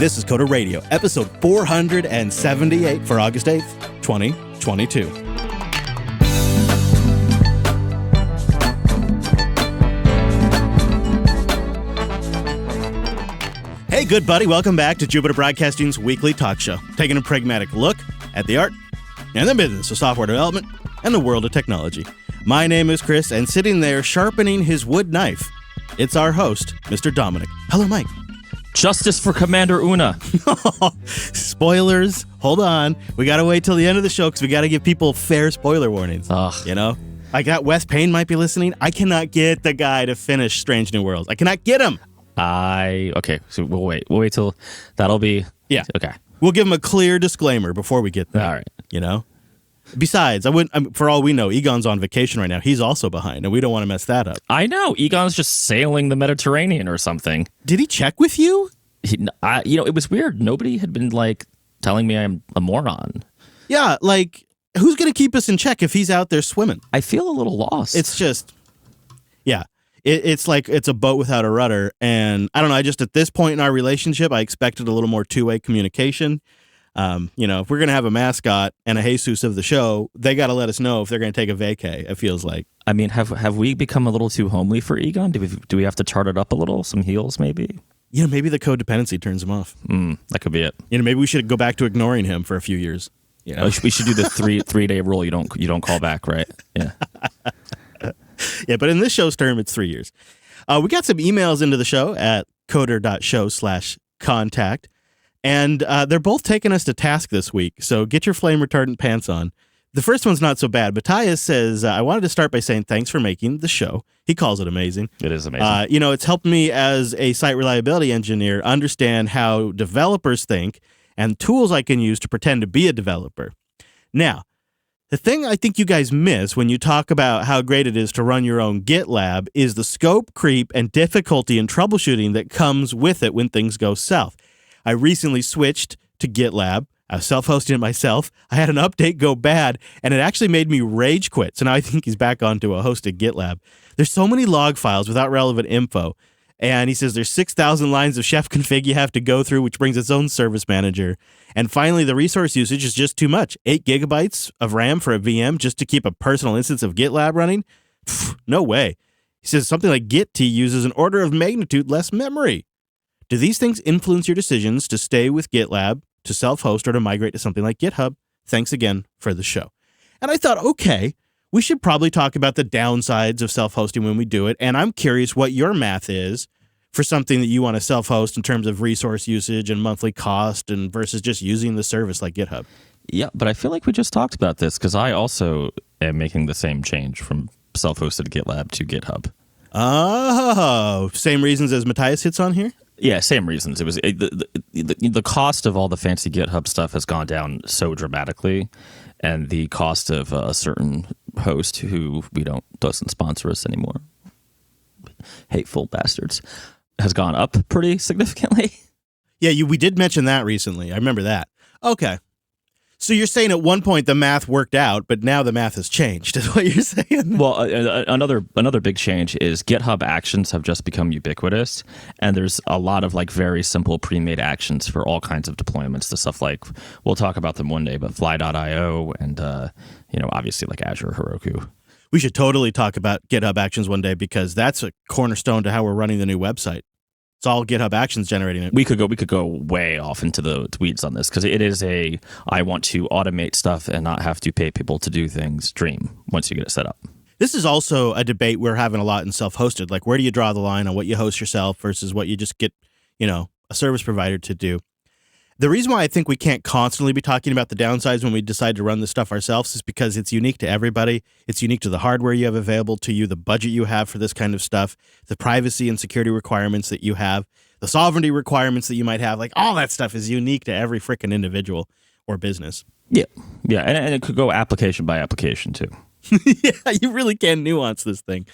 This is Coder Radio, episode 478 for August 8th, 2022. Hey, good buddy, welcome back to Jupiter Broadcasting's weekly talk show, taking a pragmatic look at the art and the business of software development and the world of technology. My name is Chris, and sitting there sharpening his wood knife, it's our host, Mr. Dominic. Hello, Mike. Justice for Commander Una. Spoilers. Hold on. We got to wait till the end of the show because we got to give people fair spoiler warnings. Ugh. You know? I got Wes Payne might be listening. I cannot get the guy to finish Strange New Worlds. I cannot get him. Okay, so we'll wait. We'll wait till that'll be... Yeah. Okay. We'll give him a clear disclaimer before we get there. All right. You know? Besides, for all we know, Egon's on vacation right now. He's also behind, and we don't want to mess that up. I know. Egon's just sailing the Mediterranean or something. Did he check with you? It was weird. Nobody had been, telling me I'm a moron. Yeah, who's going to keep us in check if he's out there swimming? I feel a little lost. It's just, yeah. It's like it's a boat without a rudder, and I don't know, at this point in our relationship, I expected a little more two-way communication. If we're going to have a mascot and a Jesus of the show, they got to let us know if they're going to take a vacay, it feels like. I mean, have we become a little too homely for Egon? Do we have to chart it up a little? Some heels, maybe? Maybe the codependency turns him off. That could be it. Maybe we should go back to ignoring him for a few years. We should do the three-day rule. You don't call back, right? Yeah. Yeah, but in this show's term, it's 3 years. We got some emails into the show at coder.show/contact. And they're both taking us to task this week, so get your flame retardant pants on. The first one's not so bad. Matthias says, I wanted to start by saying thanks for making the show. He calls it amazing. It is amazing. It's helped me as a site reliability engineer understand how developers think and tools I can use to pretend to be a developer. Now, the thing I think you guys miss when you talk about how great it is to run your own GitLab is the scope creep and difficulty in troubleshooting that comes with it when things go south. I recently switched to GitLab. I was self-hosting it myself. I had an update go bad, and it actually made me rage quit. So now I think he's back onto a hosted GitLab. There's so many log files without relevant info. And he says there's 6,000 lines of chef config you have to go through, which brings its own service manager. And finally, the resource usage is just too much. 8 gigabytes of RAM for a VM just to keep a personal instance of GitLab running? Pfft, no way. He says something like Git uses an order of magnitude less memory. Do these things influence your decisions to stay with GitLab, to self-host, or to migrate to something like GitHub? Thanks again for the show. And I thought, okay, we should probably talk about the downsides of self-hosting when we do it, and I'm curious what your math is for something that you want to self-host in terms of resource usage and monthly cost and versus just using the service like GitHub. Yeah, but I feel like we just talked about this because I also am making the same change from self-hosted GitLab to GitHub. Oh, same reasons as Matthias hits on here? Yeah, same reasons. It was the cost of all the fancy GitHub stuff has gone down so dramatically, and the cost of a certain host who doesn't sponsor us anymore, hateful bastards, has gone up pretty significantly. Yeah, we did mention that recently. I remember that. Okay. So you're saying at one point the math worked out, but now the math has changed, is what you're saying? Well, another big change is GitHub Actions have just become ubiquitous, and there's a lot of very simple pre-made actions for all kinds of deployments to stuff like, we'll talk about them one day, but Fly.io and, obviously Azure Heroku. We should totally talk about GitHub Actions one day because that's a cornerstone to how we're running the new website. It's all GitHub Actions generating it. We could go way off into the weeds on this because it is I want to automate stuff and not have to pay people to do things dream once you get it set up. This is also a debate we're having a lot in self-hosted. Where do you draw the line on what you host yourself versus what you just get, a service provider to do? The reason why I think we can't constantly be talking about the downsides when we decide to run this stuff ourselves is because it's unique to everybody. It's unique to the hardware you have available to you, the budget you have for this kind of stuff, the privacy and security requirements that you have, the sovereignty requirements that you might have. All that stuff is unique to every freaking individual or business. Yeah. Yeah. And it could go application by application too. Yeah, you really can nuance this thing.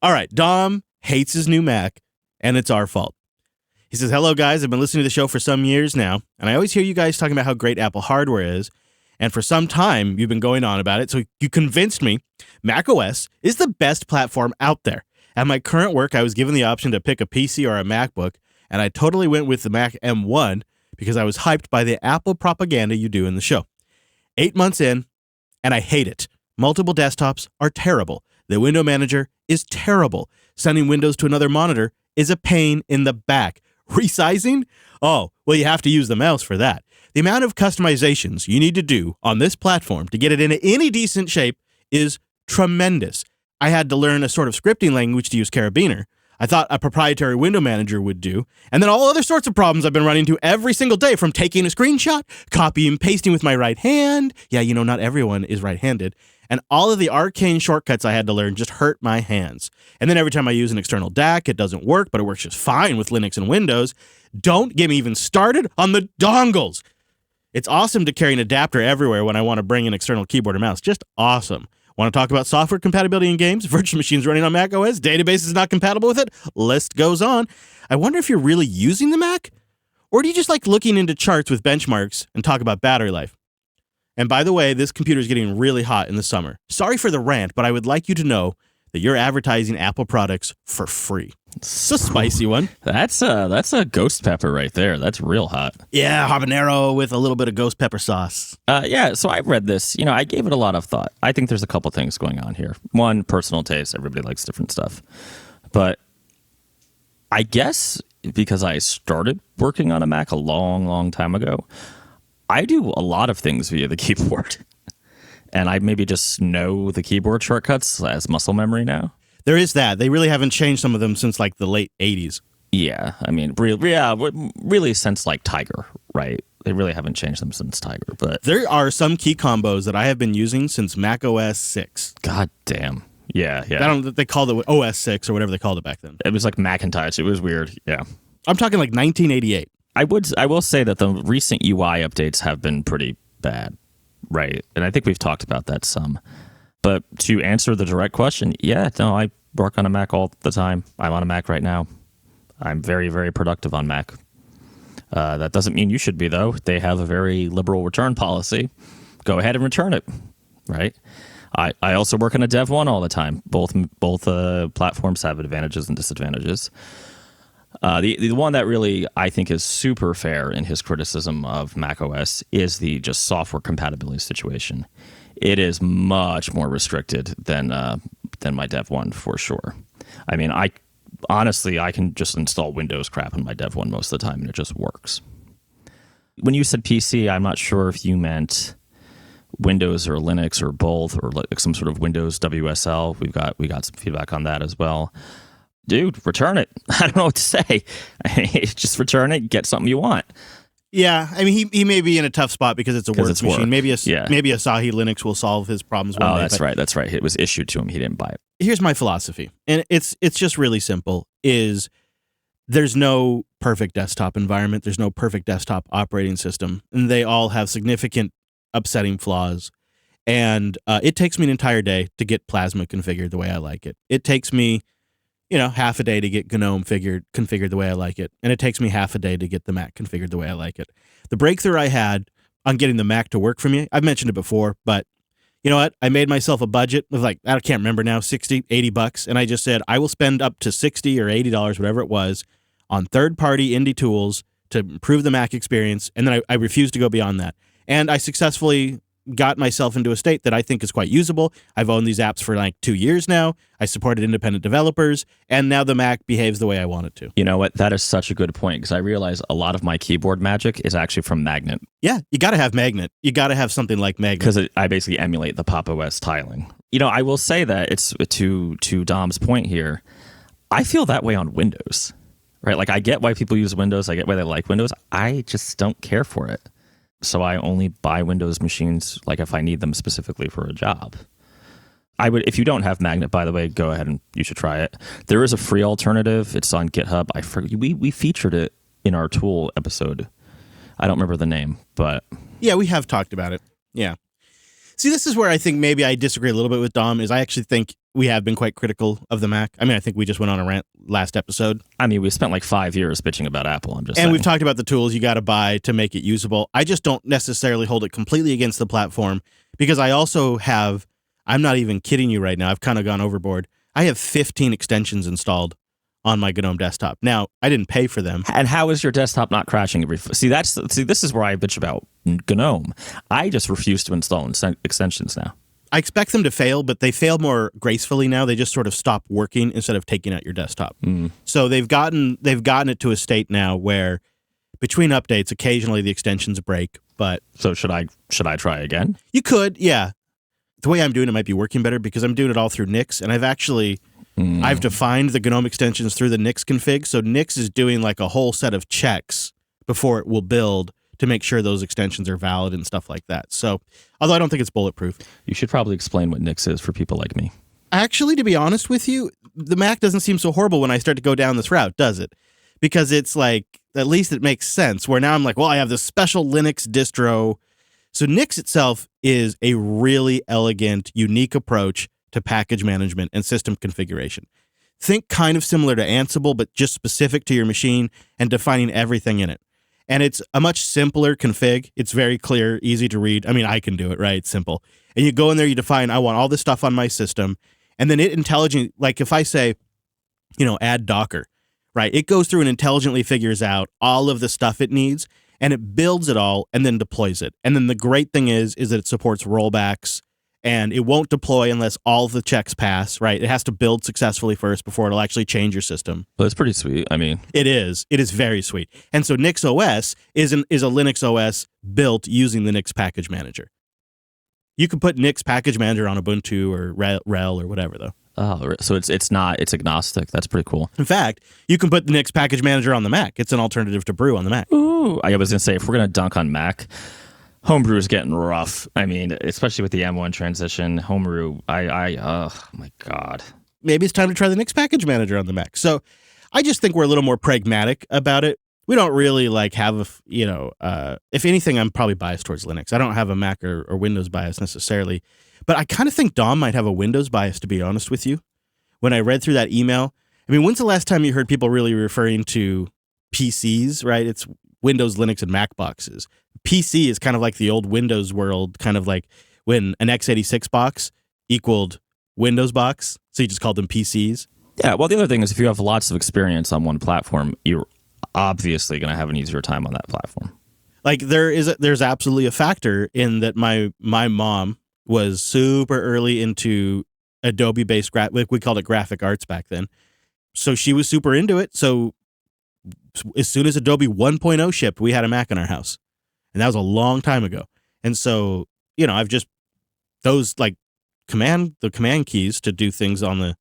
All right. Dom hates his new Mac, and it's our fault. He says, hello, guys. I've been listening to the show for some years now, and I always hear you guys talking about how great Apple hardware is, and for some time, you've been going on about it, so you convinced me macOS is the best platform out there. At my current work, I was given the option to pick a PC or a MacBook, and I totally went with the Mac M1, because I was hyped by the Apple propaganda you do in the show. 8 months in, and I hate it. Multiple desktops are terrible. The window manager is terrible. Sending windows to another monitor is a pain in the back. Resizing? Oh, well, you have to use the mouse for that. The amount of customizations you need to do on this platform to get it into any decent shape is tremendous. I had to learn a sort of scripting language to use Carabiner. I thought a proprietary window manager would do. And then all other sorts of problems I've been running into every single day, from taking a screenshot, copying and pasting with my right hand. Yeah, not everyone is right-handed. And all of the arcane shortcuts I had to learn just hurt my hands. And then every time I use an external DAC, it doesn't work, but it works just fine with Linux and Windows. Don't get me even started on the dongles. It's awesome to carry an adapter everywhere when I want to bring an external keyboard or mouse. Just awesome. Want to talk about software compatibility in games? Virtual machines running on Mac OS? Database is not compatible with it? List goes on. I wonder if you're really using the Mac? Or do you just like looking into charts with benchmarks and talk about battery life? And by the way, this computer is getting really hot in the summer. Sorry for the rant, but I would like you to know that you're advertising Apple products for free. It's a spicy one. That's a ghost pepper right there. That's real hot. Yeah, habanero with a little bit of ghost pepper sauce. Yeah, so I read this. I gave it a lot of thought. I think there's a couple things going on here. One, personal taste. Everybody likes different stuff. But I guess because I started working on a Mac a long, long time ago, I do a lot of things via the keyboard. And I maybe just know the keyboard shortcuts as muscle memory now. There is that. They really haven't changed some of them since like the late 80s. Yeah, I mean, really since like Tiger, right? They really haven't changed them since Tiger. But there are some key combos that I have been using since Mac OS 6. God damn. Yeah. They called it OS 6 or whatever they called it back then. It was like Macintosh. It was weird. Yeah. I'm talking like 1988. I will say that the recent UI updates have been pretty bad. Right. And I think we've talked about that some. But to answer the direct question, I work on a Mac all the time. I'm on a Mac right now. I'm very, very productive on Mac. That doesn't mean you should be, though. They have a very liberal return policy. Go ahead and return it. Right. I also work on a Dev 1 all the time. Both platforms have advantages and disadvantages. The one that really I think is super fair in his criticism of macOS is the just software compatibility situation. It is much more restricted than my Dev 1 for sure. I mean, I can just install Windows crap in my Dev 1 most of the time, and it just works. When you said PC, I'm not sure if you meant Windows or Linux or both, or like some sort of Windows WSL. We got some feedback on that as well. Dude, return it. I don't know what to say. Just return it, get something you want. Yeah, I mean, he may be in a tough spot because it's a work machine. Work. Maybe Asahi Linux will solve his problems one day. That's right. It was issued to him. He didn't buy it. Here's my philosophy, and it's just really simple, is there's no perfect desktop environment. There's no perfect desktop operating system, and they all have significant upsetting flaws. And it takes me an entire day to get Plasma configured the way I like it. It takes me half a day to get GNOME configured the way I like it. And it takes me half a day to get the Mac configured the way I like it. The breakthrough I had on getting the Mac to work for me, I've mentioned it before, but you know what? I made myself a budget of I can't remember now, $60, $80. And I just said, I will spend up to $60 or $80, whatever it was, on third-party indie tools to improve the Mac experience. And then I refused to go beyond that. And I successfully got myself into a state that I think is quite usable. I've owned these apps for 2 years now. I supported independent developers, and now the Mac behaves the way I want it to. You know what? That is such a good point, because I realize a lot of my keyboard magic is actually from Magnet. Yeah, you got to have Magnet. You got to have something like Magnet. Because I basically emulate the Pop! OS tiling. I will say that it's to Dom's point here, I feel that way on Windows, right? Like, I get why people use Windows. I get why they like Windows. I just don't care for it. So I only buy Windows machines if I need them specifically for a job. I would, if you don't have Magnet, by the way, go ahead and you should try it. There is a free alternative. It's on GitHub. We featured it in our tool episode. I don't remember the name, but yeah, we have talked about it. Yeah. See, this is where I think maybe I disagree a little bit with Dom. Is I actually think we have been quite critical of the Mac. I mean, I think we just went on a rant last episode. I mean, we spent 5 years bitching about Apple. I'm just saying. And we've talked about the tools you got to buy to make it usable. I just don't necessarily hold it completely against the platform, because I also have, I'm not even kidding you right now, I've kind of gone overboard. I have 15 extensions installed on my GNOME desktop. Now, I didn't pay for them. And how is your desktop not crashing every? See, this is where I bitch about GNOME. I just refuse to install extensions now. I expect them to fail, but they fail more gracefully now. They just sort of stop working instead of taking out your desktop. So they've gotten it to a state now where between updates, occasionally the extensions break. But so should I try again? You could, yeah. The way I'm doing it might be working better because I'm doing it all through Nix, and I've defined the GNOME extensions through the Nix config. So Nix is doing like a whole set of checks before it will build to make sure those extensions are valid and stuff like that. So, although I don't think it's bulletproof. You should probably explain what Nix is for people like me. Actually, to be honest with you, the Mac doesn't seem so horrible when I start to go down this route, does it? Because it's like, at least it makes sense, where now I'm like, well, I have this special Linux distro. So Nix itself is a really elegant, unique approach to package management and system configuration. Think kind of similar to Ansible, but just specific to your machine and defining everything in it. And it's a much simpler config. It's very clear, easy to read. I mean, I can do it, right? It's simple. And you go in there, you define, I want all this stuff on my system. And then it intelligently, like if I say, add Docker, right? It goes through and intelligently figures out all of the stuff it needs, and it builds it all and then deploys it. And then the great thing is that it supports rollbacks, and it won't deploy unless all of the checks pass, right? It has to build successfully first before it'll actually change your system. Well, it's pretty sweet. I mean, it is very sweet. And so Nix OS is a Linux OS built using the Nix package manager. You can put Nix package manager on Ubuntu or RHEL or whatever, though. Oh, so it's agnostic. That's pretty cool. In fact, you can put the Nix package manager on the Mac. It's an alternative to Brew on the Mac. Ooh, I was gonna say, if we're gonna dunk on Mac, Homebrew is getting rough. I mean, especially with the M1 transition, Homebrew, oh my God. Maybe it's time to try the Nix package manager on the Mac. So I just think we're a little more pragmatic about it. We don't really have if anything, I'm probably biased towards Linux. I don't have a Mac or Windows bias necessarily, but I kind of think Dom might have a Windows bias, to be honest with you. When I read through that email, I mean, when's the last time you heard people really referring to PCs, right? It's Windows, Linux, and Mac boxes. PC is kind of like the old Windows world, kind of like when an x86 box equaled Windows box. So you just called them PCs. Yeah, well, the other thing is if you have lots of experience on one platform, you're obviously going to have an easier time on that platform. Like there's absolutely a factor in that my mom was super early into Adobe-based, we called it graphic arts back then. So she was super into it. So as soon as Adobe 1.0 shipped, we had a Mac in our house. And that was a long time ago. And so, I've just, those like the command keys to do things on the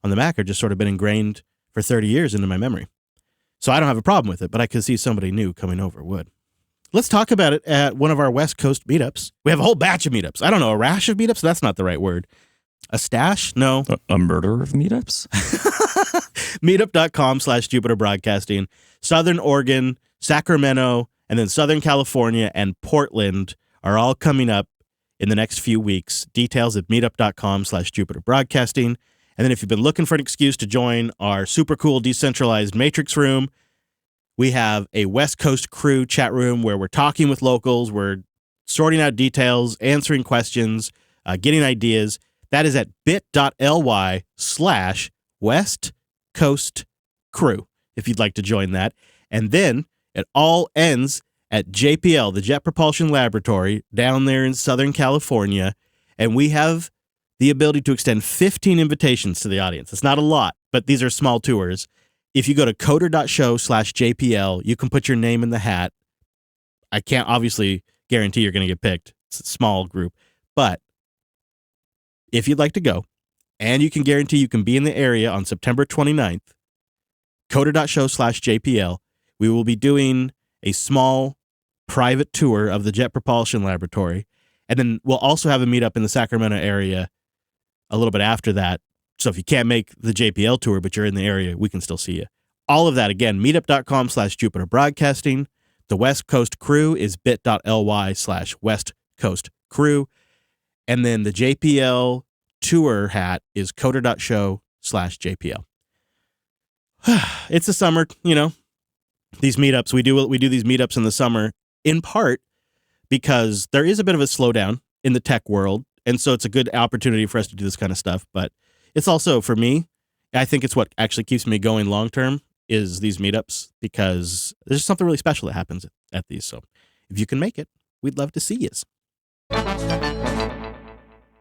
Mac are just sort of been ingrained for 30 years into my memory. So I don't have a problem with it, but I could see somebody new coming over would. Let's talk about it at one of our West Coast meetups. We have a whole batch of meetups. I don't know, a rash of meetups? That's not the right word. A stash? No. A murder of meetups? Meetup.com/Jupiter Broadcasting. Southern Oregon, Sacramento, and then Southern California and Portland are all coming up in the next few weeks. Details at meetup.com/Jupiter Broadcasting. And then if you've been looking for an excuse to join our super cool decentralized matrix room, we have a West Coast crew chat room where we're talking with locals, we're sorting out details, answering questions, getting ideas. That is at bit.ly/West Coast Crew, if you'd like to join that. And then it all ends at JPL, the Jet Propulsion Laboratory, down there in Southern California. And we have the ability to extend 15 invitations to the audience. It's not a lot, but these are small tours. If you go to coder.show/JPL, you can put your name in the hat. I can't obviously guarantee you're going to get picked. It's a small group. But if you'd like to go, and you can guarantee you can be in the area on September 29th, coder.show/JPL, we will be doing a small private tour of the Jet Propulsion Laboratory. And then we'll also have a meetup in the Sacramento area a little bit after that. So if you can't make the JPL tour, but you're in the area, we can still see you. All of that, again, meetup.com/Jupiter Broadcasting. The West Coast Crew is bit.ly/West Coast Crew. And then the JPL tour hat is coder.show/JPL. It's the summer, these meetups, we do these meetups in the summer, in part because there is a bit of a slowdown in the tech world. And so it's a good opportunity for us to do this kind of stuff. But it's also, for me, I think it's what actually keeps me going long term is these meetups, because there's something really special that happens at these. So if you can make it, we'd love to see you.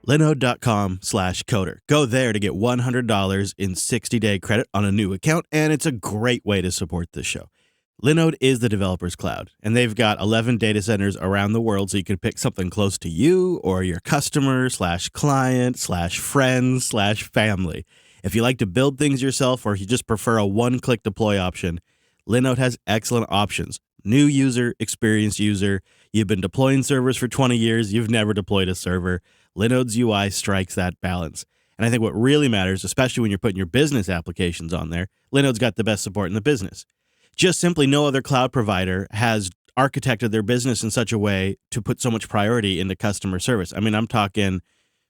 Linode.com/coder. Go there to get $100 in 60-day credit on a new account, and it's a great way to support this show. Linode is the developer's cloud, and they've got 11 data centers around the world, so you can pick something close to you or your customer/client/friends/family. If you like to build things yourself, or if you just prefer a one-click deploy option, Linode has excellent options. New user, experienced user. You've been deploying servers for 20 years. You've never deployed a server. Linode's UI strikes that balance. And I think what really matters, especially when you're putting your business applications on there, Linode's got the best support in the business. Just simply no other cloud provider has architected their business in such a way to put so much priority into customer service. I mean, I'm talking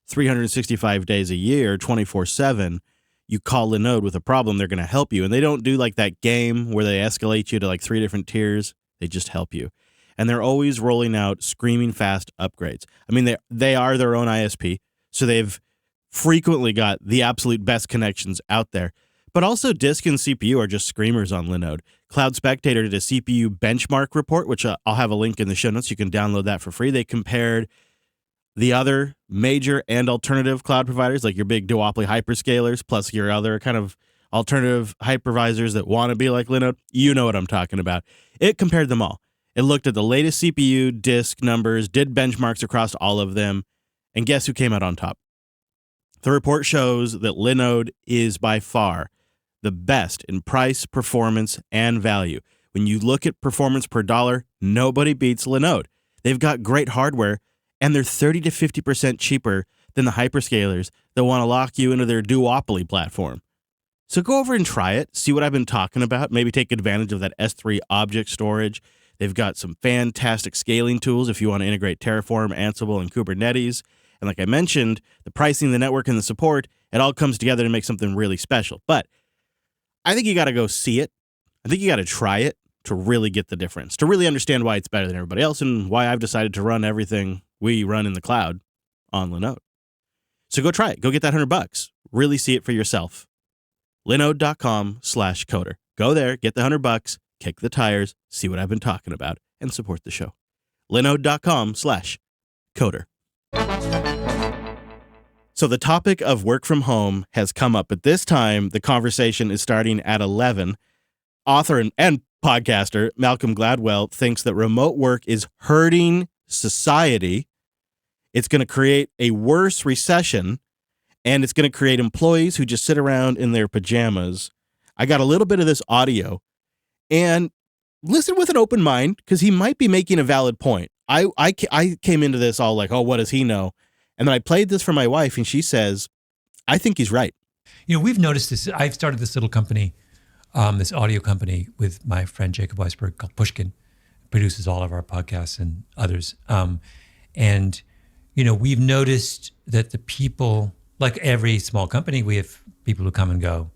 365 days a year, 24/7. You call Linode with a problem, they're going to help you. And they don't do like that game where they escalate you to like 3 different tiers. They just help you. And they're always rolling out screaming fast upgrades. I mean, they are their own ISP, so they've frequently got the absolute best connections out there. But also disk and CPU are just screamers on Linode. Cloud Spectator did a CPU benchmark report, which I'll have a link in the show notes. You can download that for free. They compared the other major and alternative cloud providers, like your big duopoly hyperscalers, plus your other kind of alternative hypervisors that want to be like Linode. You know what I'm talking about. It compared them all. It looked at the latest CPU disk numbers, did benchmarks across all of them, and guess who came out on top? The report shows that Linode is by far the best in price, performance, and value. When you look at performance per dollar, nobody beats Linode. They've got great hardware, and they're 30 to 50% cheaper than the hyperscalers that want to lock you into their duopoly platform. So go over and try it, see what I've been talking about, maybe take advantage of that S3 object storage. They've got some fantastic scaling tools if you want to integrate Terraform, Ansible, and Kubernetes. And like I mentioned, the pricing, the network, and the support, it all comes together to make something really special. But I think you got to go see it. I think you got to try it to really get the difference, to really understand why it's better than everybody else and why I've decided to run everything we run in the cloud on Linode. So go try it. Go get that $100. Really see it for yourself. Linode.com/coder. Go there, get the $100, kick the tires, see what I've been talking about, and support the show. Linode.com/coder. So the topic of work from home has come up, but this time the conversation is starting at 11. Author and podcaster Malcolm Gladwell thinks that remote work is hurting society. It's going to create a worse recession, and it's going to create employees who just sit around in their pajamas. I got a little bit of this audio, and listen with an open mind, because he might be making a valid point. I came into this all like, oh, what does he know? And then I played this for my wife, and she says, I think he's right. You know, we've noticed this. I've started this little company, this audio company with my friend Jacob Weisberg called Pushkin, produces all of our podcasts and others. And, you know, we've noticed that the people, like every small company, we have people who come and go.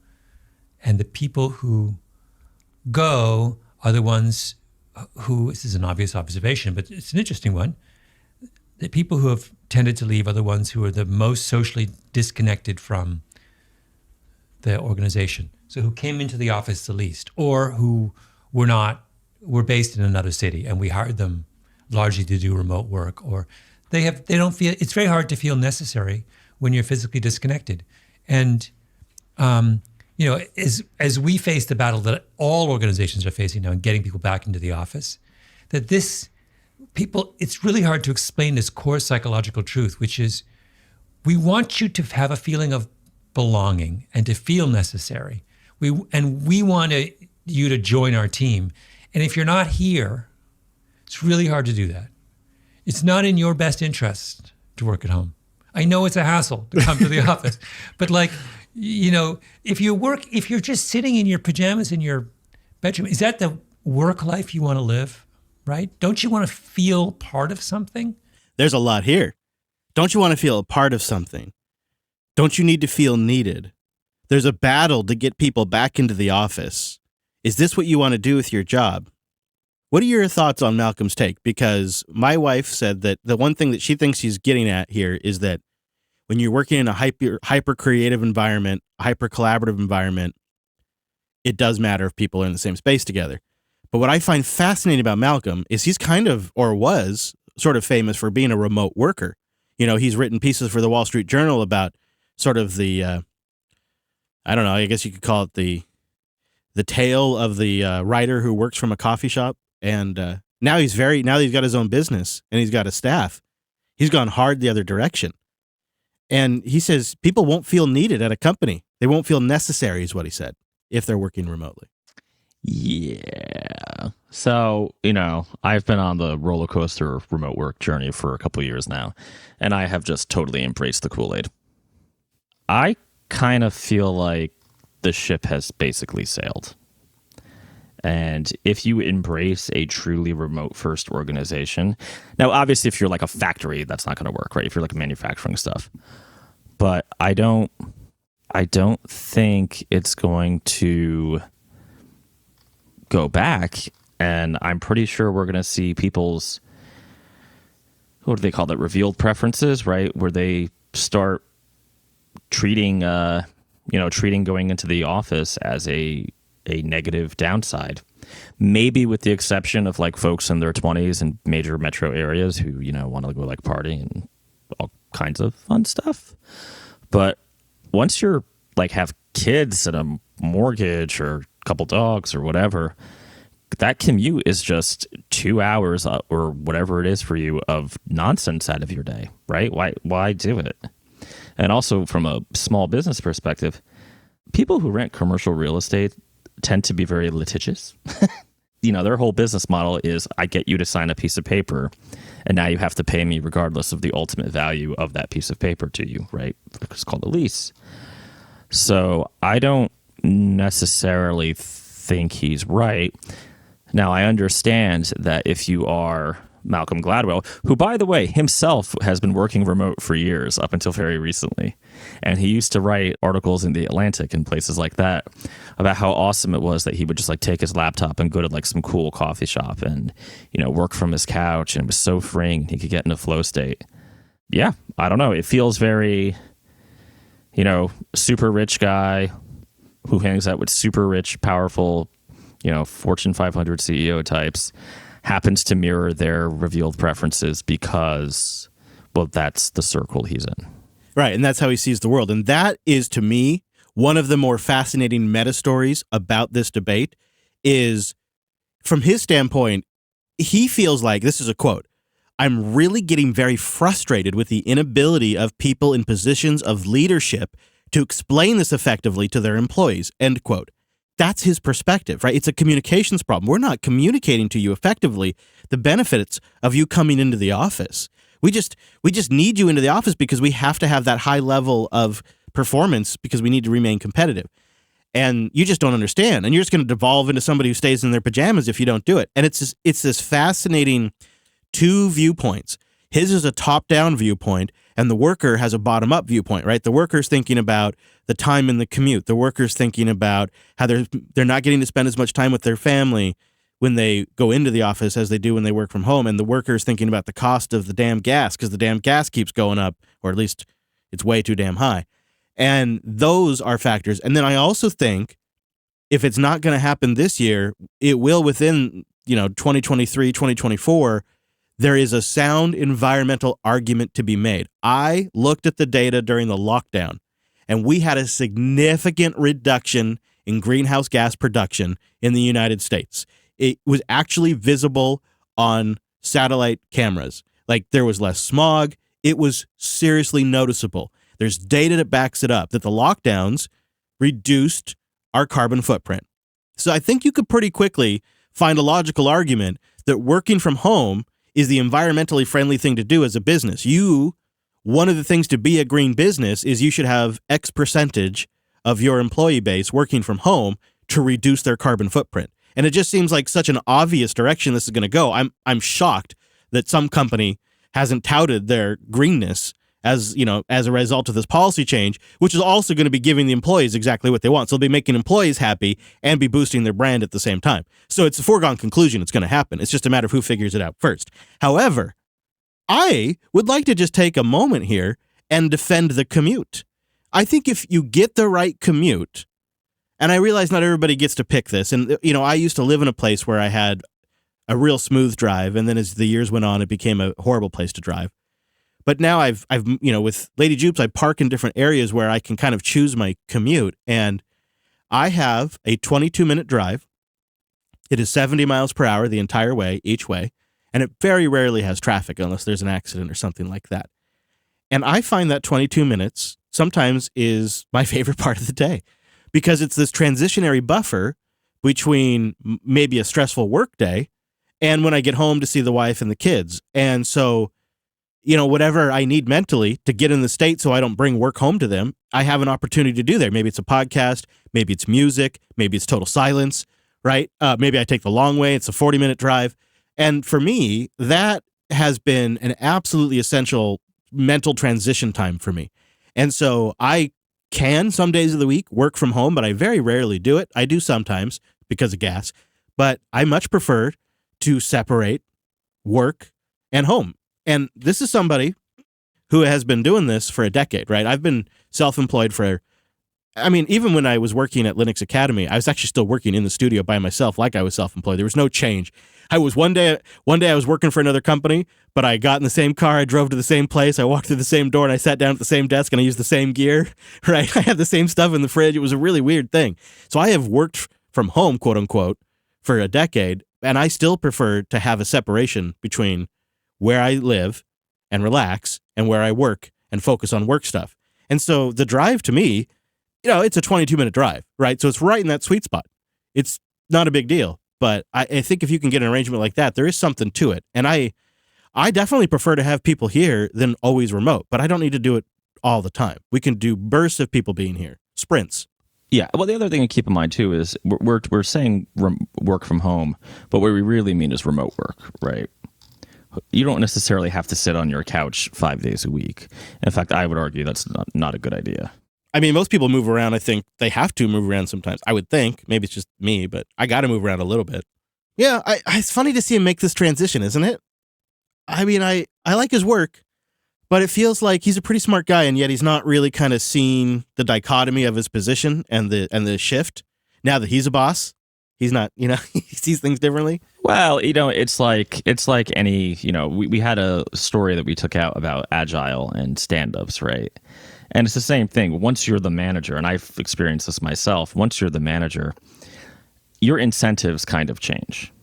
And the people who go are the ones who, this is an obvious observation, but it's an interesting one. The people who have tended to leave are the ones who are the most socially disconnected from the organization. So who came into the office the least, or who were based in another city and we hired them largely to do remote work, or they don't feel, it's very hard to feel necessary when you're physically disconnected. And, you know, as we face the battle that all organizations are facing now in getting people back into the office, that it's really hard to explain this core psychological truth, which is we want you to have a feeling of belonging and to feel necessary. We want you to join our team. And if you're not here, it's really hard to do that. It's not in your best interest to work at home. I know it's a hassle to come to the office, but like, you know, if you're just sitting in your pajamas in your bedroom, is that the work life you want to live? Right? Don't you want to feel part of something? There's a lot here. Don't you want to feel a part of something? Don't you need to feel needed? There's a battle to get people back into the office. Is this what you want to do with your job? What are your thoughts on Malcolm's take? Because my wife said that the one thing that she thinks he's getting at here is that when you're working in a hyper creative environment, hyper collaborative environment, it does matter if people are in the same space together. But what I find fascinating about Malcolm is he's kind of, or was sort of famous for being a remote worker. You know, he's written pieces for the Wall Street Journal about sort of the, I don't know, I guess you could call it the tale of the writer who works from a coffee shop. And now he's got his own business and he's got a staff. He's gone hard the other direction. And he says people won't feel needed at a company. They won't feel necessary, is what he said, if they're working remotely. Yeah. So, I've been on the roller coaster remote work journey for a couple of years now, and I have just totally embraced the Kool-Aid. I kind of feel like the ship has basically sailed. And if you embrace a truly remote first organization, now obviously if you're like a factory, that's not going to work, right? If you're like manufacturing stuff. But I don't think it's going to go back, and I'm pretty sure we're going to see people's, what do they call that, revealed preferences, right? Where they start treating going into the office as a negative downside. Maybe with the exception of like folks in their 20s in major metro areas who, want to go like party and all kinds of fun stuff. But once you're like have kids and a mortgage or a couple dogs or whatever, that commute is just 2 hours or whatever it is for you of nonsense out of your day, right? Why do it? And also from a small business perspective, people who rent commercial real estate tend to be very litigious. Their whole business model is I get you to sign a piece of paper and now you have to pay me regardless of the ultimate value of that piece of paper to you, right? It's called a lease. So I don't necessarily think he's right. Now, I understand that if you are Malcolm Gladwell, who, by the way, himself has been working remote for years up until very recently. And he used to write articles in The Atlantic and places like that about how awesome it was that he would just like take his laptop and go to like some cool coffee shop and, work from his couch, and it was so freeing. He could get in a flow state. Yeah, I don't know. It feels very, super rich guy who hangs out with super rich, powerful, Fortune 500 CEO types, happens to mirror their revealed preferences because, well, that's the circle he's in. Right, and that's how he sees the world. And that is, to me, one of the more fascinating meta stories about this debate is, from his standpoint, he feels like, this is a quote, "I'm really getting very frustrated with the inability of people in positions of leadership to explain this effectively to their employees," end quote. That's his perspective, right? It's a communications problem. We're not communicating to you effectively the benefits of you coming into the office. We just need you into the office because we have to have that high level of performance because we need to remain competitive. And you just don't understand. And you're just going to devolve into somebody who stays in their pajamas if you don't do it. And it's this fascinating two viewpoints. His is a top-down viewpoint, and the worker has a bottom-up viewpoint, right? The worker's thinking about the time in the commute. The worker's thinking about how they're not getting to spend as much time with their family when they go into the office as they do when they work from home. And the worker's thinking about the cost of the damn gas because the damn gas keeps going up, or at least it's way too damn high. And those are factors. And then I also think if it's not going to happen this year, it will within 2023, 2024. There is a sound environmental argument to be made. I looked at the data during the lockdown, and we had a significant reduction in greenhouse gas production in the United States. It was actually visible on satellite cameras. Like, there was less smog. It was seriously noticeable. There's data that backs it up, that the lockdowns reduced our carbon footprint. So I think you could pretty quickly find a logical argument that working from home is the environmentally friendly thing to do as a business. One of the things to be a green business is you should have X percentage of your employee base working from home to reduce their carbon footprint. And it just seems like such an obvious direction this is going to go. I'm shocked that some company hasn't touted their greenness as a result of this policy change, which is also going to be giving the employees exactly what they want. So they'll be making employees happy and be boosting their brand at the same time. So it's a foregone conclusion it's going to happen. It's just a matter of who figures it out first. However, I would like to just take a moment here and defend the commute. I think if you get the right commute, and I realize not everybody gets to pick this, and I used to live in a place where I had a real smooth drive, and then as the years went on, it became a horrible place to drive. But now I've with Lady Jupes, I park in different areas where I can kind of choose my commute, and I have a 22-minute drive. It is 70 miles per hour the entire way, each way, and it very rarely has traffic unless there's an accident or something like that. And I find that 22 minutes sometimes is my favorite part of the day because it's this transitionary buffer between maybe a stressful work day and when I get home to see the wife and the kids. And so, whatever I need mentally to get in the state so I don't bring work home to them, I have an opportunity to do there. Maybe it's a podcast, maybe it's music, maybe it's total silence, right? Maybe I take the long way. It's a 40-minute drive. And for me, that has been an absolutely essential mental transition time for me. And so I can some days of the week work from home, but I very rarely do it. I do sometimes because of gas, but I much prefer to separate work and home. And this is somebody who has been doing this for a decade, right? I've been self-employed even when I was working at Linux Academy, I was actually still working in the studio by myself like I was self-employed. There was no change. I was one day I was working for another company, but I got in the same car, I drove to the same place, I walked through the same door, and I sat down at the same desk, and I used the same gear, right? I had the same stuff in the fridge. It was a really weird thing. So I have worked from home, quote unquote, for a decade, and I still prefer to have a separation between where I live and relax and where I work and focus on work stuff. And so the drive to me, it's a 22-minute drive, right? So it's right in that sweet spot. It's not a big deal. But I think if you can get an arrangement like that, there is something to it. And I definitely prefer to have people here than always remote, but I don't need to do it all the time. We can do bursts of people being here, sprints. Yeah. Well, the other thing to keep in mind, too, is we're saying work from home, but what we really mean is remote work, right? You don't necessarily have to sit on your couch 5 days a week. In fact, I would argue that's not a good idea. I mean, most people move around. I think they have to move around sometimes. I would think. Maybe it's just me, but I got to move around a little bit. Yeah, it's funny to see him make this transition, isn't it? I mean, I like his work, but it feels like he's a pretty smart guy, and yet he's not really kind of seeing the dichotomy of his position and the shift. Now that he's a boss, he's not, he sees things differently. Well, it's like any, we had a story that we took out about agile and stand-ups, right? And it's the same thing. Once you're the manager, and I've experienced this myself, once you're the manager, your incentives kind of change,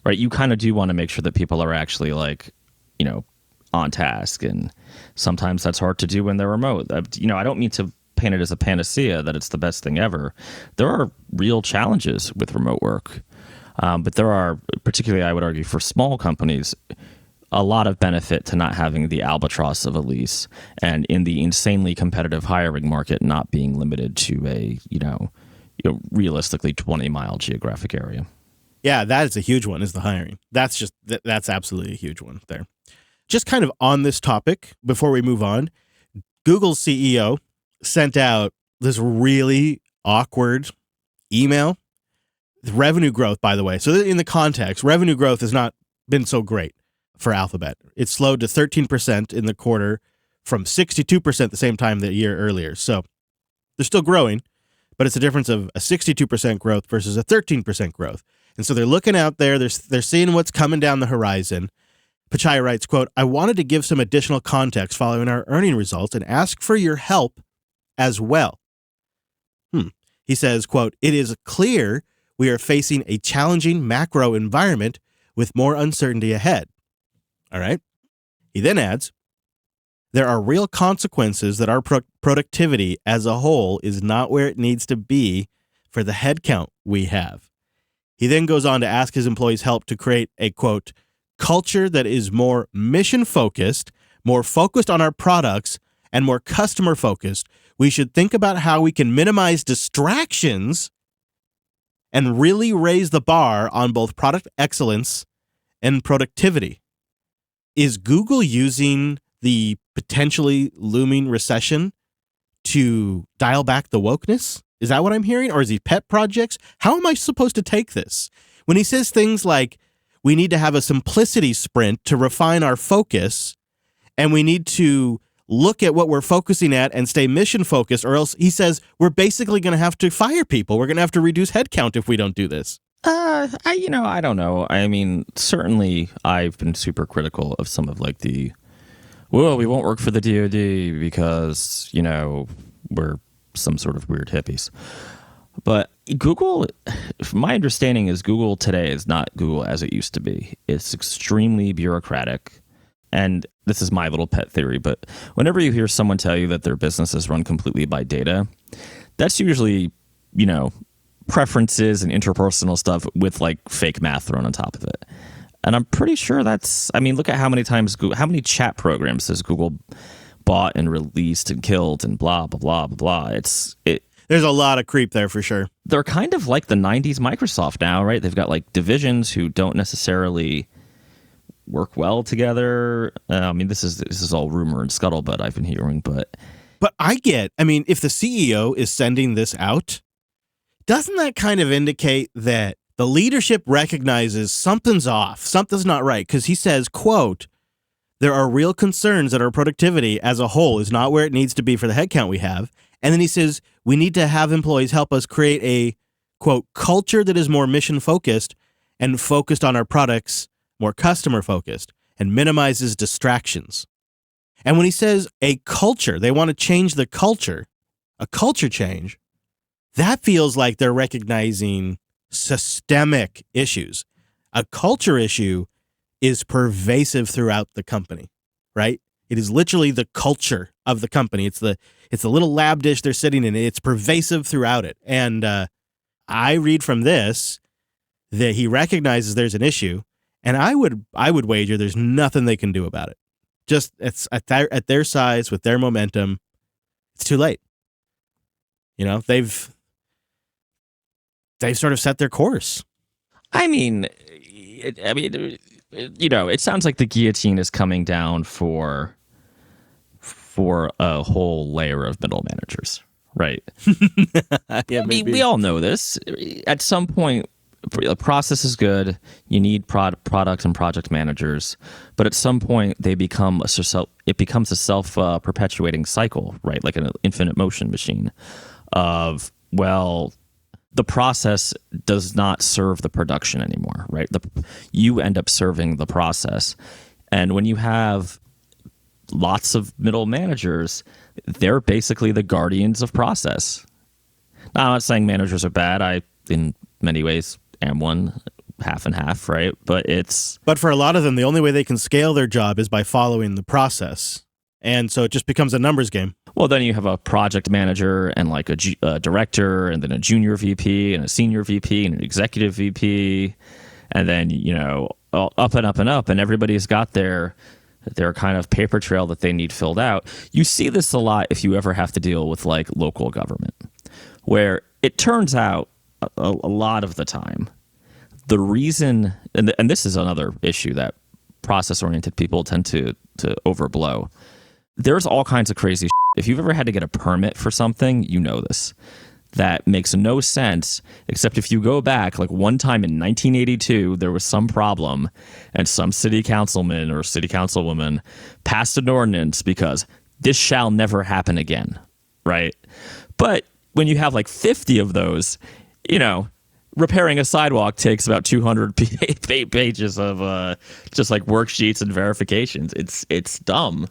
right? You kind of do want to make sure that people are actually on task. And sometimes that's hard to do when they're remote. I don't mean to paint it as a panacea that it's the best thing ever. There are real challenges with remote work. But there are, particularly I would argue for small companies, a lot of benefit to not having the albatross of a lease, and in the insanely competitive hiring market, not being limited to a, realistically 20-mile geographic area. Yeah, that is a huge one, is the hiring. That's absolutely a huge one there. Just kind of on this topic, before we move on, Google's CEO sent out this really awkward email. The revenue growth, by the way. So in the context, revenue growth has not been so great for Alphabet. It slowed to 13% in the quarter from 62% the same time the year earlier. So they're still growing, but it's a difference of a 62% growth versus a 13% growth. And so they're looking out there, they're seeing what's coming down the horizon. Pichai writes, quote, "I wanted to give some additional context following our earning results and ask for your help as well." He says, quote, "It is clear we are facing a challenging macro environment with more uncertainty ahead." All right. He then adds, "There are real consequences that our productivity as a whole is not where it needs to be for the headcount we have." He then goes on to ask his employees' help to create a, quote, "culture that is more mission-focused, more focused on our products, and more customer-focused. We should think about how we can minimize distractions and really raise the bar on both product excellence and productivity." Is Google using the potentially looming recession to dial back the wokeness? Is that what I'm hearing? Or is he pet projects? How am I supposed to take this? When he says things like, we need to have a simplicity sprint to refine our focus, and we need to look at what we're focusing at and stay mission focused, or else he says we're basically going to have to fire people. We're going to have to reduce headcount if we don't do this. I don't know. I mean, certainly I've been super critical of some of like we won't work for the DoD because, we're some sort of weird hippies. But Google, my understanding is Google today is not Google as it used to be. It's extremely bureaucratic. And this is my little pet theory, but whenever you hear someone tell you that their business is run completely by data, that's usually, preferences and interpersonal stuff with like fake math thrown on top of it. And I'm pretty sure look at how many chat programs has Google bought and released and killed and blah, blah, blah, blah, blah. There's a lot of creep there for sure. They're kind of like the 90s Microsoft now, right? They've got like divisions who don't necessarily work well together. This is all rumor and scuttlebutt I've been hearing, but if the CEO is sending this out, doesn't that kind of indicate that the leadership recognizes something's off, something's not right? Because he says, quote, there are real concerns that our productivity as a whole is not where it needs to be for the headcount we have. And then he says, we need to have employees help us create a, quote, culture that is more mission-focused and focused on our products, more customer-focused, and minimizes distractions. And when he says a culture, they want to change the culture, a culture change, that feels like they're recognizing systemic issues. A culture issue is pervasive throughout the company, right? It is literally the culture of the company. It's the little lab dish they're sitting in. It's pervasive throughout it. And I read from this that he recognizes there's an issue, and I would wager there's nothing they can do about it. Just it's at their size with their momentum, it's too late. They've sort of set their course. It sounds like the guillotine is coming down for a whole layer of middle managers, right? Yeah, we all know this. At some point, the process is good. You need product and project managers, but at some point it becomes a self-perpetuating cycle, right? Like an infinite motion machine of, the process does not serve the production anymore, right? You end up serving the process. And when you have lots of middle managers, they're basically the guardians of process. Now, I'm not saying managers are bad. I, in many ways, am one, half and half, right? But for a lot of them, the only way they can scale their job is by following the process. And so it just becomes a numbers game. Well, then you have a project manager and like a director, and then a junior VP and a senior VP and an executive VP. And then, up and up and up. And everybody's got their kind of paper trail that they need filled out. You see this a lot if you ever have to deal with like local government, where it turns out a lot of the time, the reason, and this is another issue that process-oriented people tend to overblow. There's all kinds of crazy shit. If you've ever had to get a permit for something, you know this. That makes no sense, except if you go back, like one time in 1982, there was some problem, and some city councilman or city councilwoman passed an ordinance because this shall never happen again, right? But when you have like 50 of those, repairing a sidewalk takes about 200 pages of just like worksheets and verifications. It's dumb.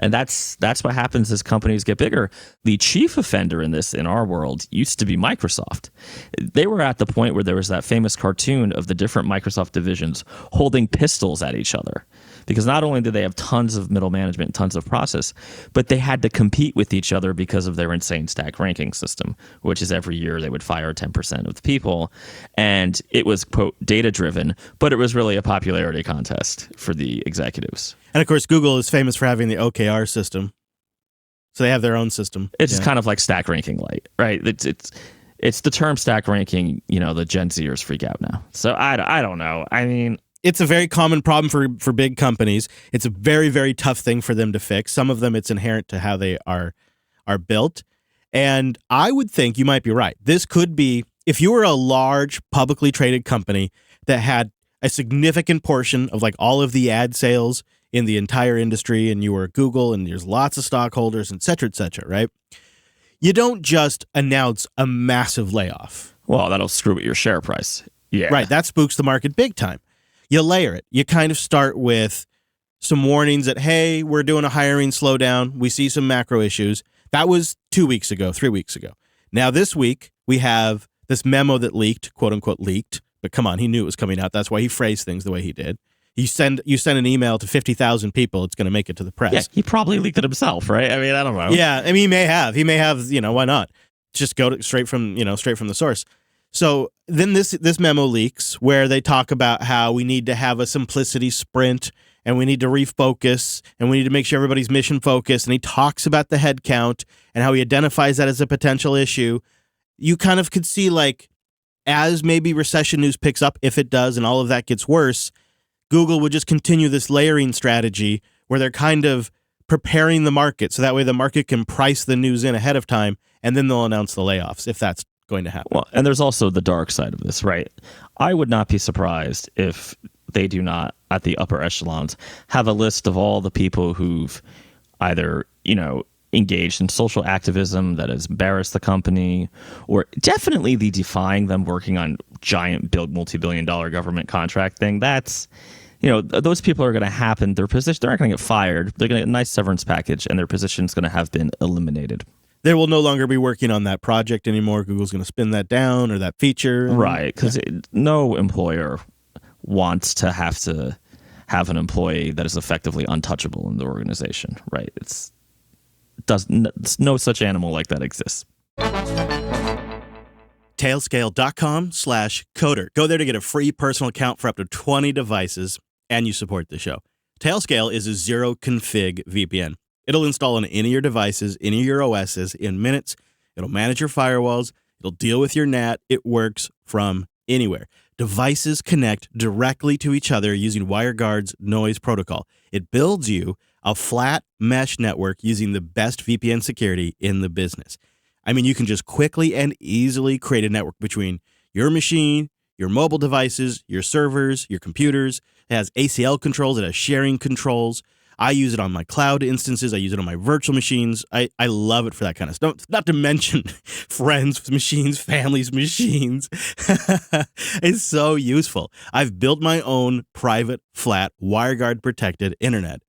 And that's what happens as companies get bigger. The chief offender in our world used to be Microsoft. They were at the point where there was that famous cartoon of the different Microsoft divisions holding pistols at each other. Because not only did they have tons of middle management, tons of process, but they had to compete with each other because of their insane stack ranking system, which is every year they would fire 10% of the people. And it was, quote, data-driven, but it was really a popularity contest for the executives. And, of course, Google is famous for having the OKR system. So they have their own system. It's kind of like stack ranking light, right? It's the term stack ranking, the Gen Zers freak out now. So I don't know. It's a very common problem for big companies. It's a very, very tough thing for them to fix. Some of them, it's inherent to how they are built. And I would think you might be right. This could be, if you were a large publicly traded company that had a significant portion of like all of the ad sales in the entire industry and you were Google and there's lots of stockholders, et cetera, right? You don't just announce a massive layoff. Well, that'll screw with your share price. Yeah. Right. That spooks the market big time. You layer it. You kind of start with some warnings that, hey, we're doing a hiring slowdown. We see some macro issues. That was 2 weeks ago, 3 weeks ago. Now this week, we have this memo that leaked, quote unquote leaked. But come on, he knew it was coming out. That's why he phrased things the way he did. You send an email to 50,000 people, it's going to make it to the press. Yeah, he probably leaked it himself, right? I mean, I don't know. Yeah, I mean, he may have, why not? Just go straight from the source. So then this memo leaks where they talk about how we need to have a simplicity sprint and we need to refocus and we need to make sure everybody's mission focused. And he talks about the head count and how he identifies that as a potential issue. You kind of could see, like, as maybe recession news picks up, if it does, and all of that gets worse, Google would just continue this layering strategy where they're kind of preparing the market so that way the market can price the news in ahead of time, and then they'll announce the layoffs if that's going to happen. Well, and there's also the dark side of this, right? I would not be surprised if they do not, at the upper echelons, have a list of all the people who've either, engaged in social activism that has embarrassed the company, or definitely the defying them working on giant multi-billion-dollar government contract thing. That's, those people are going to happen. They're not going to get fired. They're going to get a nice severance package, and their position's going to have been eliminated. They will no longer be working on that project anymore. Google's going to spin that down or that feature. Right, because no employer wants to have an employee that is effectively untouchable in the organization, right? It's no such animal like that exists. Tailscale.com/coder. Go there to get a free personal account for up to 20 devices, and you support the show. Tailscale is a zero config VPN. It'll install on any of your devices, any of your OSs in minutes. It'll manage your firewalls. It'll deal with your NAT. It works from anywhere. Devices connect directly to each other using WireGuard's noise protocol. It builds you a flat mesh network using the best VPN security in the business. I mean, you can just quickly and easily create a network between your machine, your mobile devices, your servers, your computers. It has ACL controls. It has sharing controls. I use it on my cloud instances. I use it on my virtual machines. I love it for that kind of stuff. Not to mention friends' machines, families' machines. It's so useful. I've built my own private, flat, WireGuard protected internet.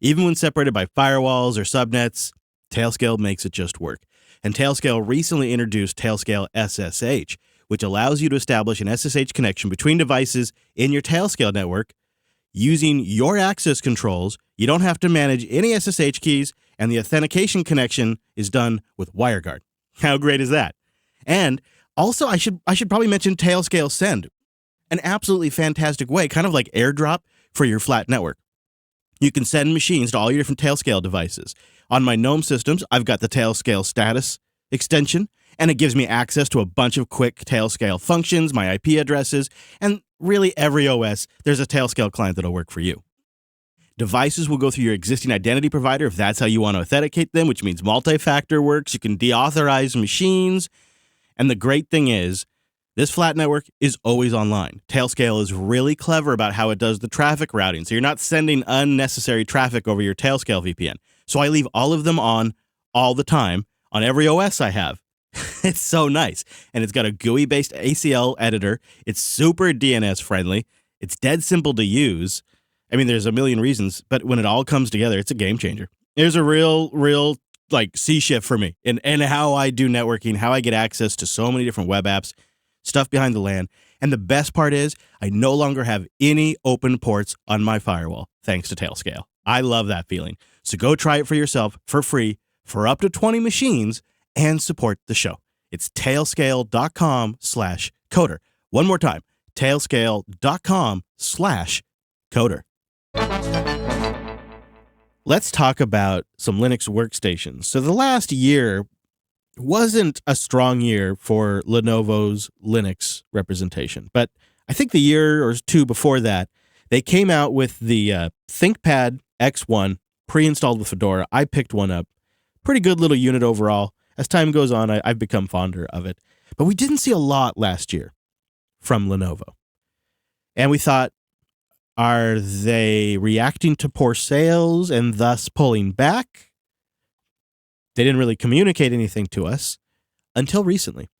Even when separated by firewalls or subnets, Tailscale makes it just work. And Tailscale recently introduced Tailscale SSH, which allows you to establish an SSH connection between devices in your Tailscale network using your access controls. You don't have to manage any SSH keys, and the authentication connection is done with WireGuard. How great is that? And also, I should probably mention Tailscale Send, an absolutely fantastic way, kind of like AirDrop for your flat network. You can send machines to all your different Tailscale devices. On my GNOME systems, I've got the Tailscale Status extension, and it gives me access to a bunch of quick Tailscale functions, my IP addresses, and really every OS, there's a Tailscale client that'll work for you. Devices will go through your existing identity provider if that's how you want to authenticate them, which means multi-factor works. You can deauthorize machines. And the great thing is, this flat network is always online. Tailscale is really clever about how it does the traffic routing, so you're not sending unnecessary traffic over your Tailscale VPN. So I leave all of them on all the time on every OS I have. It's so nice. And it's got a GUI-based ACL editor. It's super DNS friendly. It's dead simple to use. I mean, there's a million reasons, but when it all comes together, it's a game changer. There's a real like sea shift for me in how I do networking, how I get access to so many different web apps, stuff behind the LAN. And the best part is I no longer have any open ports on my firewall, thanks to Tailscale. I love that feeling. So go try it for yourself for free for up to 20 machines and support the show. It's tailscale.com/coder. One more time, tailscale.com/coder. Let's talk about some Linux workstations. So the last year wasn't a strong year for Lenovo's Linux representation, but I think the year or two before that, they came out with the ThinkPad X1 pre-installed with Fedora. I picked one up. Pretty good little unit overall. As time goes on, I've become fonder of it. But we didn't see a lot last year from Lenovo. And we thought, Are they reacting to poor sales and thus pulling back? They didn't really communicate anything to us until recently.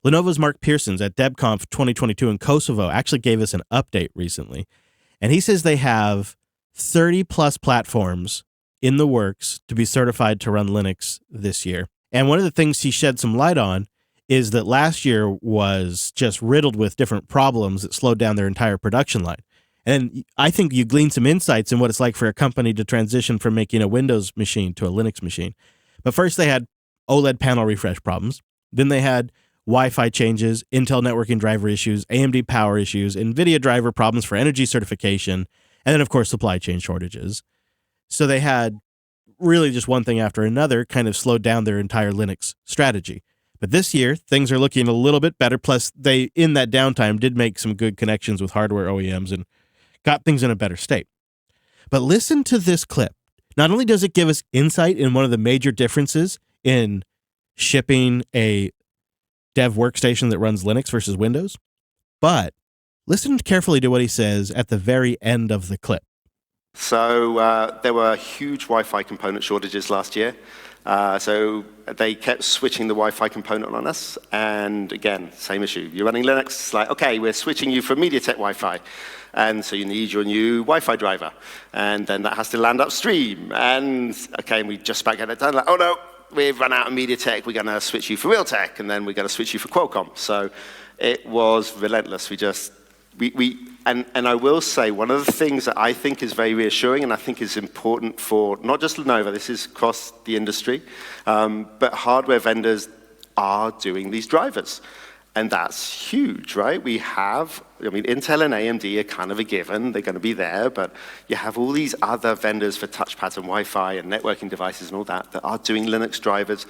Lenovo's Mark Pearsons at DebConf 2022 in Kosovo actually gave us an update recently. And he says they have 30 plus platforms in the works to be certified to run Linux this year. And one of the things he shed some light on is that last year was just riddled with different problems that slowed down their entire production line. And I think you glean some insights in what it's like for a company to transition from making a Windows machine to a Linux machine. But first they had OLED panel refresh problems. Then they had Wi-Fi changes, Intel networking driver issues, AMD power issues, NVIDIA driver problems for energy certification, and then, of course, supply chain shortages. So they had really just one thing after another kind of slowed down their entire Linux strategy. But this year, things are looking a little bit better. Plus, they, in that downtime, did make some good connections with hardware OEMs and got things in a better state. But listen to this clip. Not only does it give us insight in one of the major differences in shipping a dev workstation that runs Linux versus Windows, but listen carefully to what he says at the very end of the clip. So there were huge Wi-Fi component shortages last year. So they kept switching the Wi-Fi component on us. And again, same issue. You're running Linux, it's like, okay, we're switching you from MediaTek Wi-Fi. And so you need your new Wi-Fi driver. And then that has to land upstream. And okay, and we just about get it done. Like, oh no, we've run out of MediaTek. We're going to switch you for Realtek. And then we're going to switch you for Qualcomm. So it was relentless. And I will say, one of the things that I think is very reassuring and I think is important for not just Lenovo, this is across the industry, but hardware vendors are doing these drivers. And that's huge, right? Intel and AMD are kind of a given. They're going to be there, but you have all these other vendors for touchpads and Wi-Fi and networking devices and all that are doing Linux drivers,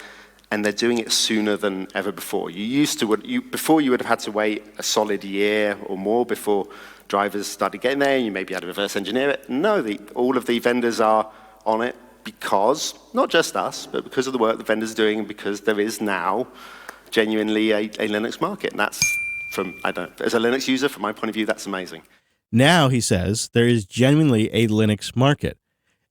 and they're doing it sooner than ever before. Before you would have had to wait a solid year or more before drivers started getting there, and you maybe had to reverse engineer it. No, all of the vendors are on it because, not just us, but because of the work the vendors are doing, and because there is now genuinely a Linux market. And that's, as a Linux user, from my point of view, that's amazing. Now, he says, there is genuinely a Linux market.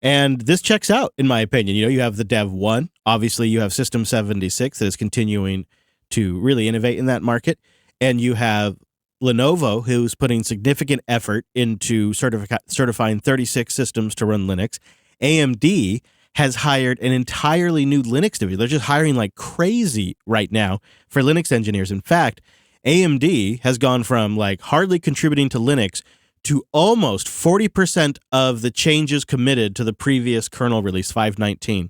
And this checks out, in my opinion. You have the Dev 1. Obviously, you have System 76 that is continuing to really innovate in that market. And you have Lenovo, who's putting significant effort into certifying 36 systems to run Linux. AMD has hired an entirely new Linux division. They're just hiring like crazy right now for Linux engineers. In fact, AMD has gone from like hardly contributing to Linux to almost 40% of the changes committed to the previous kernel release, 5.19.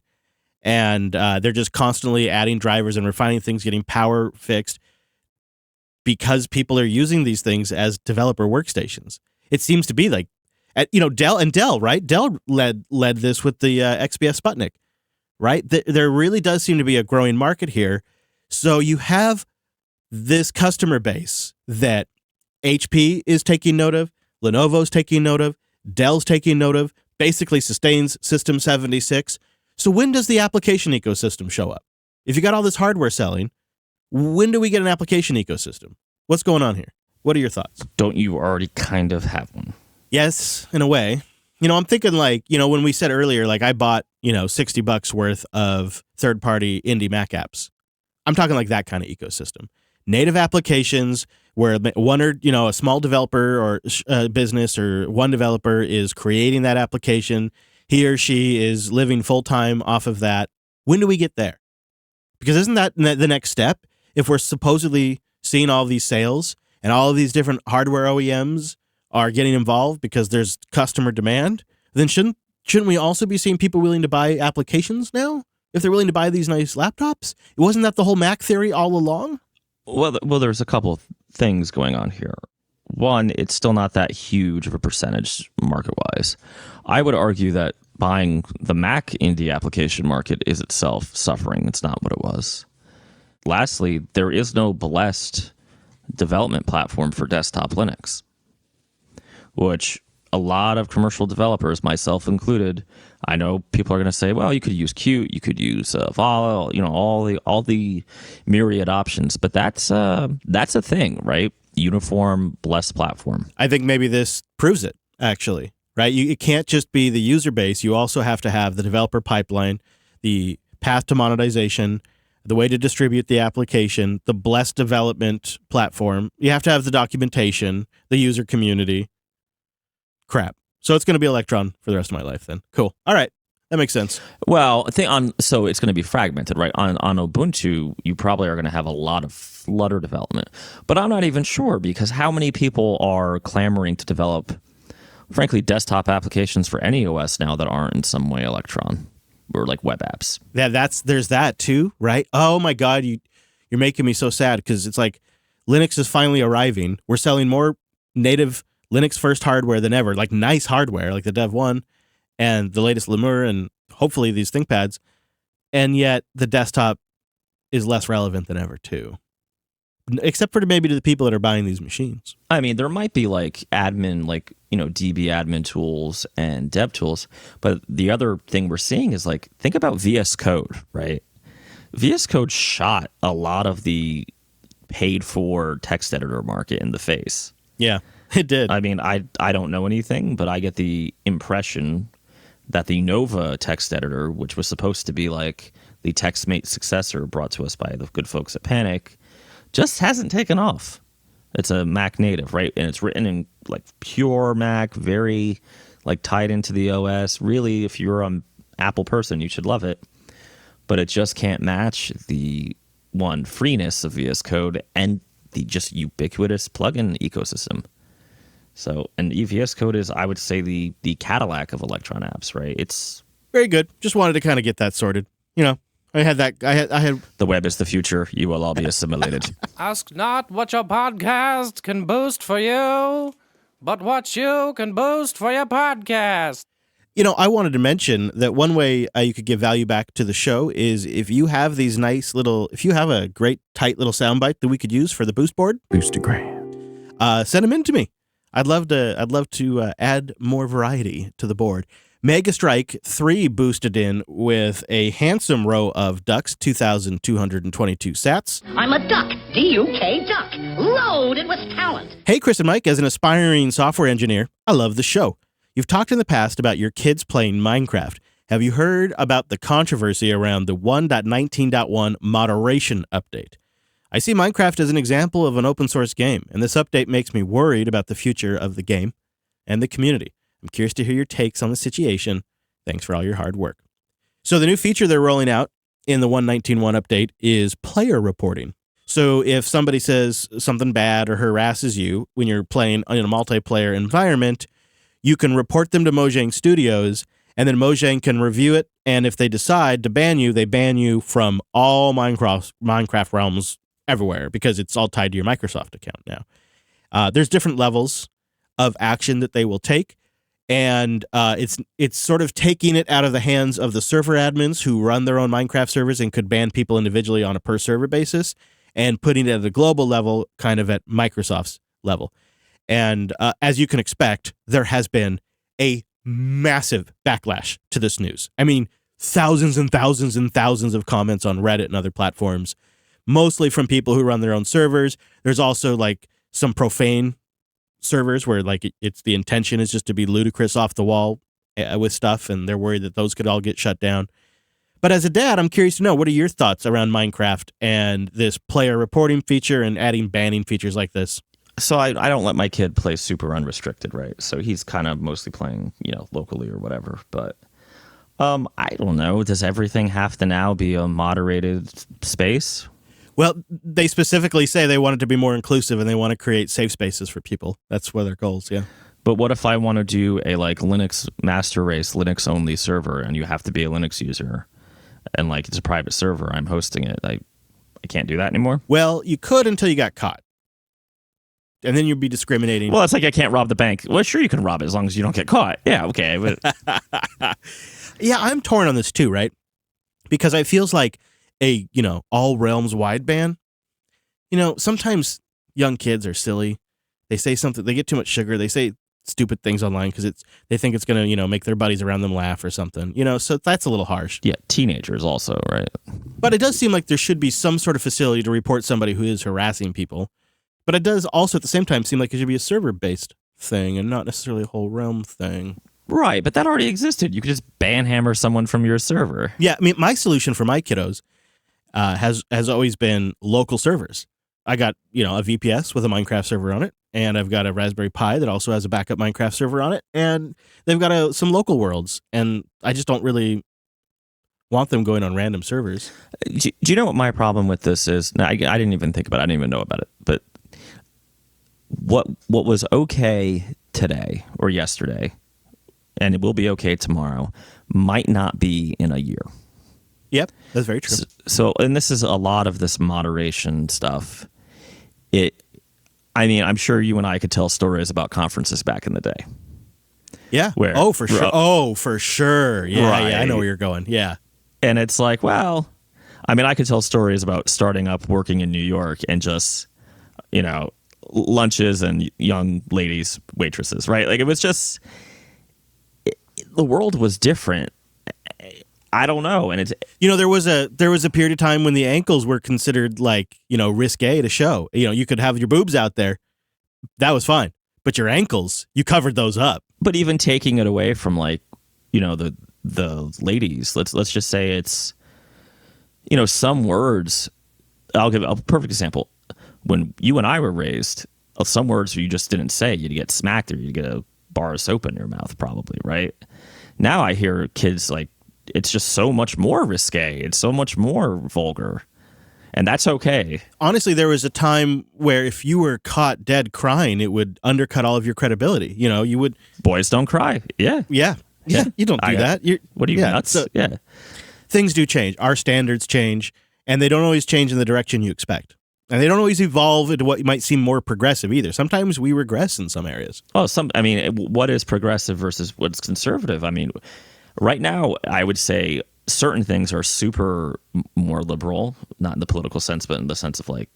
And they're just constantly adding drivers and refining things, getting power fixed because people are using these things as developer workstations. It seems to be like, Dell, right? Dell led this with the XPS Sputnik, right? There really does seem to be a growing market here. So you have this customer base that HP is taking note of, Lenovo's taking note of, Dell's taking note of, basically sustains System 76. So when does the application ecosystem show up? If you got all this hardware selling, when do we get an application ecosystem? What's going on here? What are your thoughts? Don't you already kind of have one? Yes, in a way. I'm thinking like, when we said earlier, like I bought, $60 worth of third-party indie Mac apps. I'm talking like that kind of ecosystem. Native applications where one or, a small developer or business or one developer is creating that application. He or she is living full-time off of that. When do we get there? Because isn't that the next step? If we're supposedly seeing all these sales and all of these different hardware OEMs are getting involved because there's customer demand, then shouldn't we also be seeing people willing to buy applications now? If they're willing to buy these nice laptops? Wasn't that the whole Mac theory all along? Well, there's a couple of things going on here. One, it's still not that huge of a percentage market-wise. I would argue that buying the Mac indie application market is itself suffering. It's not what it was. Lastly, there is no blessed development platform for desktop Linux, which a lot of commercial developers, myself included, I know people are going to say, well, you could use Qt, you could use Vala, all the myriad options, but that's a thing, right? Uniform, blessed platform. I think maybe this proves it. actually, right? It can't just be the user base. You also have to have the developer pipeline, the path to monetization, the way to distribute the application, the blessed development platform. You have to have the documentation, the user community. Crap. So it's going to be Electron for the rest of my life then. Cool. All right. That makes sense. Well, so it's going to be fragmented, right? On Ubuntu, you probably are going to have a lot of Flutter development. But I'm not even sure, because how many people are clamoring to develop, frankly, desktop applications for any OS now that aren't in some way Electron or like web apps? Yeah, there's that too, right? Oh my God, you're making me so sad, because it's like Linux is finally arriving. We're selling more native Linux first hardware than ever, like nice hardware, like the Dev 1 and the latest Lemur and hopefully these ThinkPads. And yet the desktop is less relevant than ever too. Except for maybe to the people that are buying these machines. I mean, there might be like admin, like, DB admin tools and dev tools. But the other thing we're seeing is like, think about VS Code, right? VS Code shot a lot of the paid for text editor market in the face. Yeah, it did. I mean, I don't know anything, but I get the impression that the Nova text editor, which was supposed to be like the TextMate successor brought to us by the good folks at Panic, just hasn't taken off. It's a Mac native, right? And it's written in like pure Mac, very like tied into the OS. Really, if you're an Apple person, you should love it. But it just can't match the freeness of VS Code and the just ubiquitous plugin ecosystem. So, and VS Code is, I would say, the Cadillac of Electron apps, right? It's very good. Just wanted to kind of get that sorted. I had the web is the future. You will all be assimilated. Ask not what your podcast can boost for you, but what you can boost for your podcast. I wanted to mention that one way you could give value back to the show is if you have these if you have a great tight little soundbite that we could use for the boost board, Boostagram, send them in to me. I'd love to add more variety to the board. Mega Strike 3 boosted in with a handsome row of ducks, 2,222 sats. I'm a duck, D-U-K duck, loaded with talent. Hey, Chris and Mike, as an aspiring software engineer, I love the show. You've talked in the past about your kids playing Minecraft. Have you heard about the controversy around the 1.19.1 moderation update? I see Minecraft as an example of an open source game, and this update makes me worried about the future of the game and the community. I'm curious to hear your takes on the situation. Thanks for all your hard work. So the new feature they're rolling out in the 1.19.1 update is player reporting. So if somebody says something bad or harasses you when you're playing in a multiplayer environment, you can report them to Mojang Studios, and then Mojang can review it. And if they decide to ban you, they ban you from all Minecraft realms everywhere, because it's all tied to your Microsoft account now. There's different levels of action that they will take. And it's sort of taking it out of the hands of the server admins who run their own Minecraft servers and could ban people individually on a per server basis, and putting it at a global level, kind of at Microsoft's level. And as you can expect, there has been a massive backlash to this news. I mean, thousands and thousands and thousands of comments on Reddit and other platforms, mostly from people who run their own servers. There's also like some profane servers where like it's the intention is just to be ludicrous off the wall with stuff, and they're worried that those could all get shut down. But as a dad, I'm curious to know, what are your thoughts around Minecraft and this player reporting feature and adding banning features like this? So I don't let my kid play super unrestricted, right? So he's kind of mostly playing, locally or whatever. But I don't know. Does everything have to now be a moderated space? Well, they specifically say they want it to be more inclusive and they want to create safe spaces for people. That's one of their goals, yeah. But what if I want to do a like Linux master race, Linux only server, and you have to be a Linux user, and like it's a private server, I'm hosting it. I can't do that anymore? Well, you could until you got caught. And then you'd be discriminating. Well, it's like I can't rob the bank. Well, sure you can rob it as long as you don't get caught. Yeah, okay. But yeah, I'm torn on this too, right? Because it feels like a, all realms wide ban. Sometimes young kids are silly. They say something, they get too much sugar. They say stupid things online because they think it's going to, make their buddies around them laugh or something, so that's a little harsh. Yeah, teenagers also, right? But it does seem like there should be some sort of facility to report somebody who is harassing people. But it does also at the same time seem like it should be a server-based thing and not necessarily a whole realm thing. Right, but that already existed. You could just banhammer someone from your server. Yeah, I mean, my solution for my kiddos has always been local servers. I got, a VPS with a Minecraft server on it, and I've got a Raspberry Pi that also has a backup Minecraft server on it, and they've got some local worlds, and I just don't really want them going on random servers. Do you know what my problem with this is? No, I didn't even think about it. I didn't even know about it. But what was okay today or yesterday, and it will be okay tomorrow, might not be in a year. Yep, that's very true. So, and this is a lot of this moderation stuff. I'm sure you and I could tell stories about conferences back in the day. Yeah. Where, for sure. For sure. Yeah, right. Yeah, I know where you're going. Yeah. And it's like, well, I could tell stories about starting up working in New York and just, lunches and young ladies, waitresses, right? Like it was just, the world was different. I don't know. And it's, there was a period of time when the ankles were considered like, risque to show. You could have your boobs out there. That was fine. But your ankles, you covered those up. But even taking it away from like, the ladies, let's just say it's, some words. I'll give a perfect example. When you and I were raised, some words you just didn't say. You'd get smacked or you'd get a bar of soap in your mouth, probably, right? Now I hear kids like, it's just so much more risque. It's so much more vulgar. And that's okay. Honestly, there was a time where if you were caught dead crying, it would undercut all of your credibility. You would... Boys don't cry. Yeah. Yeah. You don't do that. What are you, nuts? So things do change. Our standards change, and they don't always change in the direction you expect. And they don't always evolve into what might seem more progressive either. Sometimes we regress in some areas. What is progressive versus what's conservative? Right now, I would say certain things are super more liberal, not in the political sense, but in the sense of like,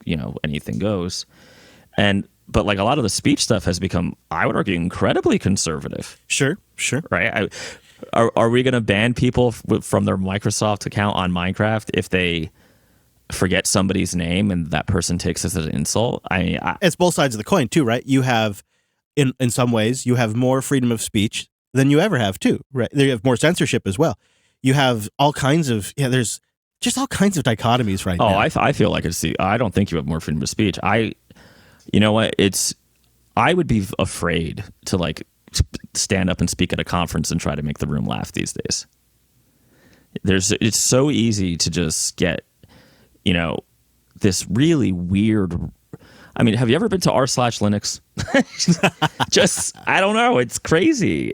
anything goes. But like a lot of the speech stuff has become, I would argue, incredibly conservative. Sure. Right? Are we going to ban people from their Microsoft account on Minecraft if they forget somebody's name and that person takes it as an insult? It's both sides of the coin too, right? You have, in some ways, you have more freedom of speech than you ever have too, right? You have more censorship as well. You have all kinds of, there's just all kinds of dichotomies right now. I feel like I don't think you have more freedom of speech. You know what? I would be afraid to like stand up and speak at a conference and try to make the room laugh these days. It's so easy to just get, this really weird. Have you ever been to r/Linux? I don't know. It's crazy.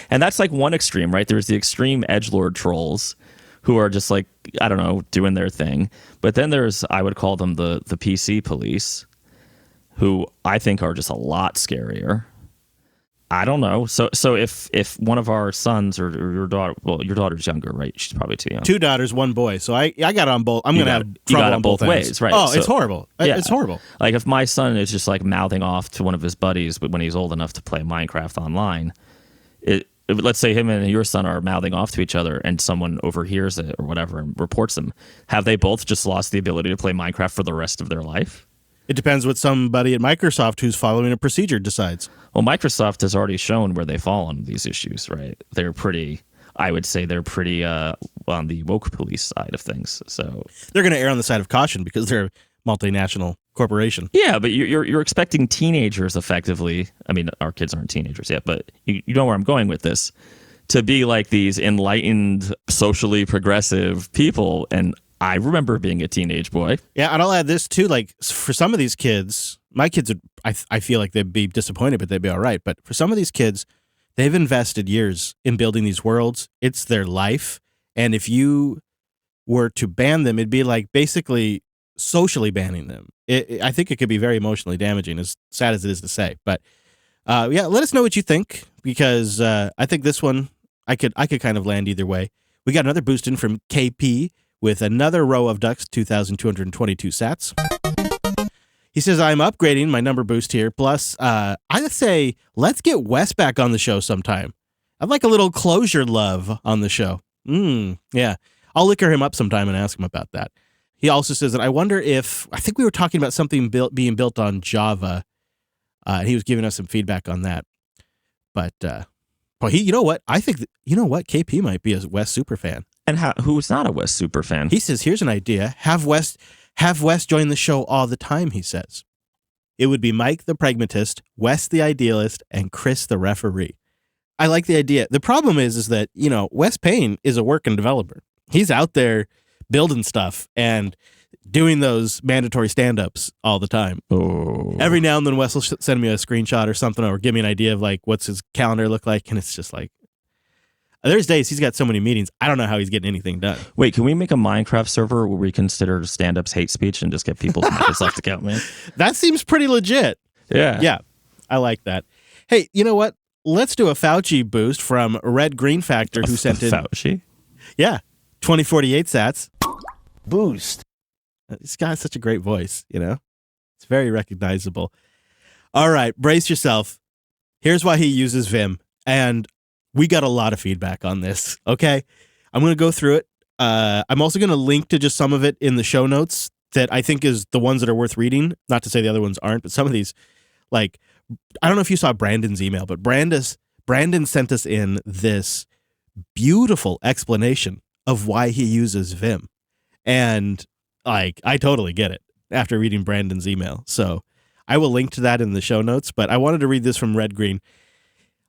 And that's like one extreme, right? There's the extreme edgelord trolls who are just like, I don't know, doing their thing. But then I would call them the PC police, who I think are just a lot scarier. I don't know. So if one of our sons or your daughter, well, your daughter's younger, right? She's probably too young. 2 daughters, 1 boy. So I got on both. I'm going to have trouble on both ways, ends. right? Oh, it's horrible. Yeah. It's horrible. Like if my son is just like mouthing off to one of his buddies when he's old enough to play Minecraft online, let's say him and your son are mouthing off to each other and someone overhears it or whatever and reports them. Have they both just lost the ability to play Minecraft for the rest of their life? It depends what somebody at Microsoft who's following a procedure decides. Well, Microsoft has already shown where they fall on these issues, right? I would say they're pretty on the woke police side of things. So they're going to err on the side of caution because they're a multinational corporation. Yeah, but you're expecting teenagers effectively. Our kids aren't teenagers yet, but you know where I'm going with this. To be like these enlightened, socially progressive people. And I remember being a teenage boy. Yeah, and I'll add this too. Like for some of these kids, my kids would, I feel like they'd be disappointed, but they'd be all right. But for some of these kids, they've invested years in building these worlds. It's their life. And if you were to ban them, it'd be like basically socially banning them. I think it could be very emotionally damaging, as sad as it is to say. But let us know what you think, because I think this one, I could kind of land either way. We got another boost in from KP with another row of ducks, 2,222 sats. He says, I'm upgrading my number boost here. Plus, I'd say let's get Wes back on the show sometime. I'd like a little closure love on the show. Yeah. I'll liquor him up sometime and ask him about that. He also says that I wonder if, I think we were talking about something being built on Java. He was giving us some feedback on that. But well, you know what? I think you know what? KP might be a Wes super fan. And who's not a Wes super fan? He says, "Here's an idea: have Wes join the show all the time." He says, "It would be Mike the pragmatist, Wes the idealist, and Chris the referee." I like the idea. The problem is that Wes Payne is a working developer. He's out there building stuff and doing those mandatory stand-ups all the time. Oh. Every now and then Wes will send me a screenshot or something, or give me an idea of like what's his calendar look like, and it's just like, there's days he's got so many meetings, I don't know how he's getting anything done. Wait, can we make a Minecraft server where we consider stand-ups hate speech and just get people's Microsoft account, man? That seems pretty legit. Yeah. Yeah, I like that. Hey, you know what? Let's do a Fauci boost from Red Green Factor, who sent in Fauci? Yeah, 2048 sats. Boost. This guy's such a great voice, It's very recognizable. All right, brace yourself. Here's why he uses Vim. And we got a lot of feedback on this, okay? I'm going to go through it. I'm also going to link to just some of it in the show notes that I think is the ones that are worth reading. Not to say the other ones aren't, but some of these, like, I don't know if you saw Brandon's email, but Brandon sent us in this beautiful explanation of why he uses Vim. And like, I totally get it after reading Brandon's email. So I will link to that in the show notes, but I wanted to read this from Red Green.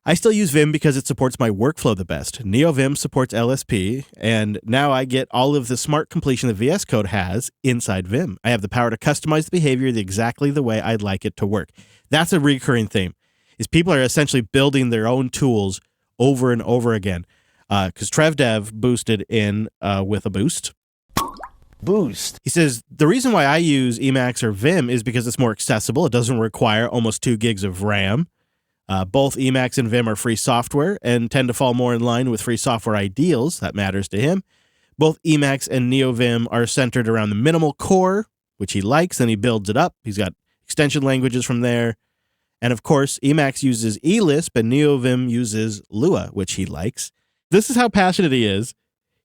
I still use Vim because it supports my workflow the best. NeoVim supports LSP, and now I get all of the smart completion that VS Code has inside Vim. I have the power to customize the behavior exactly the way I'd like it to work. That's a recurring theme, is people are essentially building their own tools over and over again. Because TrevDev boosted in with a boost. Boost. He says, the reason why I use Emacs or Vim is because it's more accessible. It doesn't require almost 2 gigs of RAM. Both Emacs and Vim are free software and tend to fall more in line with free software ideals. That matters to him. Both Emacs and NeoVim are centered around the minimal core, which he likes, and he builds it up. He's got extension languages from there. And of course, Emacs uses eLisp and NeoVim uses Lua, which he likes. This is how passionate he is.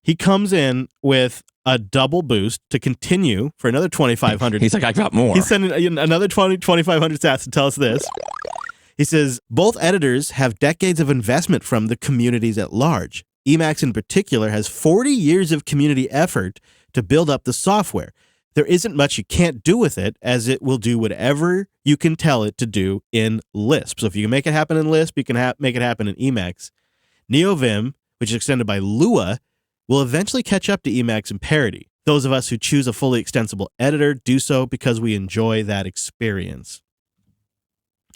He comes in with a double boost to continue for another 2,500. He's like, I got more. He's sending another 2,500 stats to tell us this. He says, both editors have decades of investment from the communities at large. Emacs in particular has 40 years of community effort to build up the software. There isn't much you can't do with it, as it will do whatever you can tell it to do in Lisp. So if you can make it happen in Lisp, you can make it happen in Emacs. NeoVim, which is extended by Lua, will eventually catch up to Emacs in parity. Those of us who choose a fully extensible editor do so because we enjoy that experience.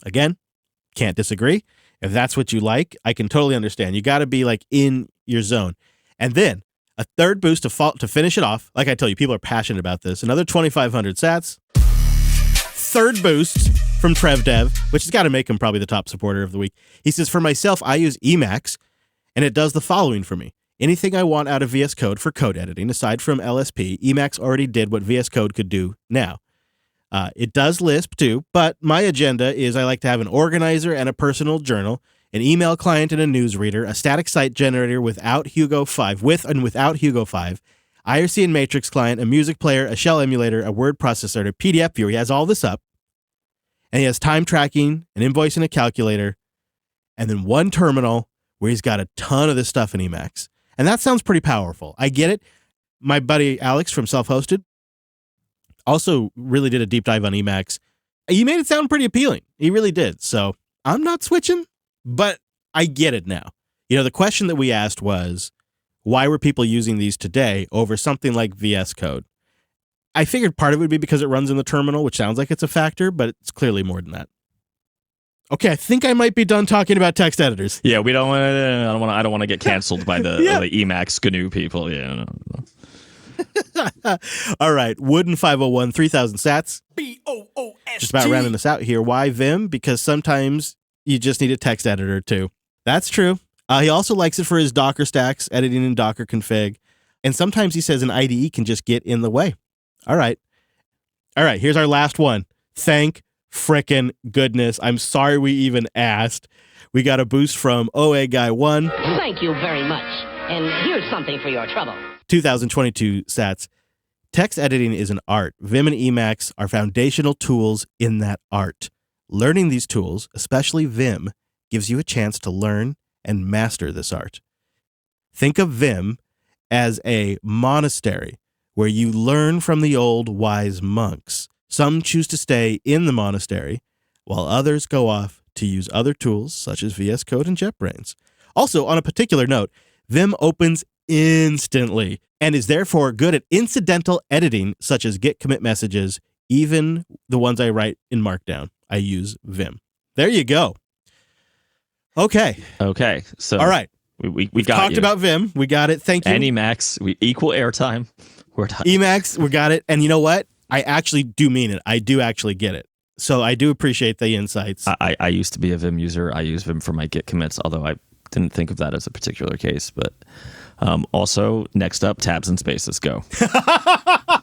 Again, can't disagree. If that's what you like, I can totally understand. You got to be like in your zone. And then a third boost to finish it off. Like I tell you, people are passionate about this. Another 2,500 sats. Third boost from TrevDev, which has got to make him probably the top supporter of the week. He says, for myself, I use Emacs, and it does the following for me. Anything I want out of VS Code for code editing, aside from LSP, Emacs already did what VS Code could do now. It does Lisp too, but my agenda is I like to have an organizer and a personal journal, an email client and a newsreader, a static site generator without Hugo 5, with and without Hugo 5, IRC and Matrix client, a music player, a shell emulator, a word processor, a PDF viewer. He has all this up, and he has time tracking, an invoice and a calculator, and then one terminal where he's got a ton of this stuff in Emacs. And that sounds pretty powerful. I get it. My buddy Alex from Self-Hosted also really did a deep dive on Emacs. He made it sound pretty appealing. He really did. So I'm not switching, but I get it now. The question that we asked was, why were people using these today over something like VS Code? I figured part of it would be because it runs in the terminal, which sounds like it's a factor, but it's clearly more than that. Okay, I think I might be done talking about text editors. Yeah, we don't want to. I don't want to get canceled by the, Yeah. the Emacs GNU people. Yeah. No. All right, Wooden 501, 3,000 sats. B-O-O-S-T. Just about rounding us out here. Why Vim? Because sometimes you just need a text editor too. That's true. He also likes it for his Docker stacks, editing in Docker config. And sometimes he says an IDE can just get in the way. All right, here's our last one. Thank frickin' goodness. I'm sorry we even asked. We got a boost from OA Guy 1. Thank you very much. And here's something for your trouble. 2022 sats. Text editing is an art. Vim and Emacs are foundational tools in that art. Learning these tools, especially Vim, gives you a chance to learn and master this art. Think of Vim as a monastery where you learn from the old wise monks. Some choose to stay in the monastery, while others go off to use other tools such as VS Code and JetBrains. Also, on a particular note, Vim opens instantly and is therefore good at incidental editing such as Git commit messages, even the ones I write in Markdown. I use Vim. There you go. Okay. So all right. We We've got talked you. about Vim. We got it. Thank you. And Emacs, we equal airtime. We're done. Emacs, we got it. And you know what? I actually do mean it. I do actually get it. So I do appreciate the insights. I used to be a Vim user. I use Vim for my Git commits, although I didn't think of that as a particular case. But also, next up, tabs and spaces. Go.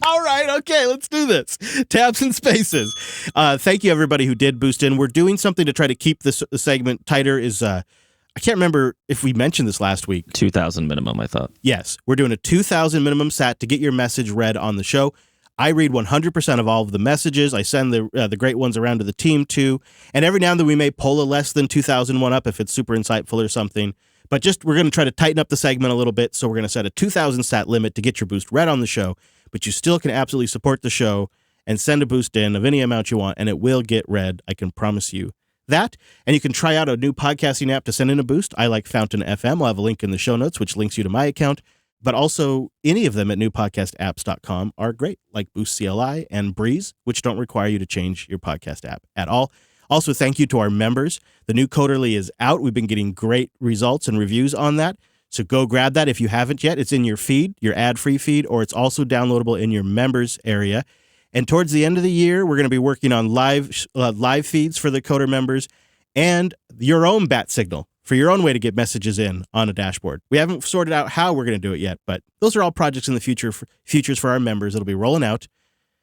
All right. Okay, let's do this. Tabs and spaces. Thank you, everybody who did boost in. We're doing something to try to keep this segment tighter. I can't remember if we mentioned this last week. 2,000 minimum, I thought. Yes, we're doing a 2,000 minimum sat to get your message read on the show. I read 100% of all of the messages. I send the great ones around to the team too. And every now and then we may pull a less than 2,000 one up if it's super insightful or something. But we're going to try to tighten up the segment a little bit. So we're going to set a 2,000 sat limit to get your boost read on the show. But you still can absolutely support the show and send a boost in of any amount you want, and it will get read. I can promise you that. And you can try out a new podcasting app to send in a boost. I like Fountain FM. I'll have a link in the show notes, which links you to my account. But also, any of them at newpodcastapps.com are great, like Boost CLI and Breeze, which don't require you to change your podcast app at all. Also, thank you to our members. The new Coderly is out. We've been getting great results and reviews on that. So go grab that if you haven't yet. It's in your feed, your ad-free feed, or it's also downloadable in your members area. And towards the end of the year, we're going to be working on live feeds for the Coder members and your own bat signal for your own way to get messages in on a dashboard. We haven't sorted out how we're going to do it yet, but those are all projects in the futures for our members. It'll be rolling out.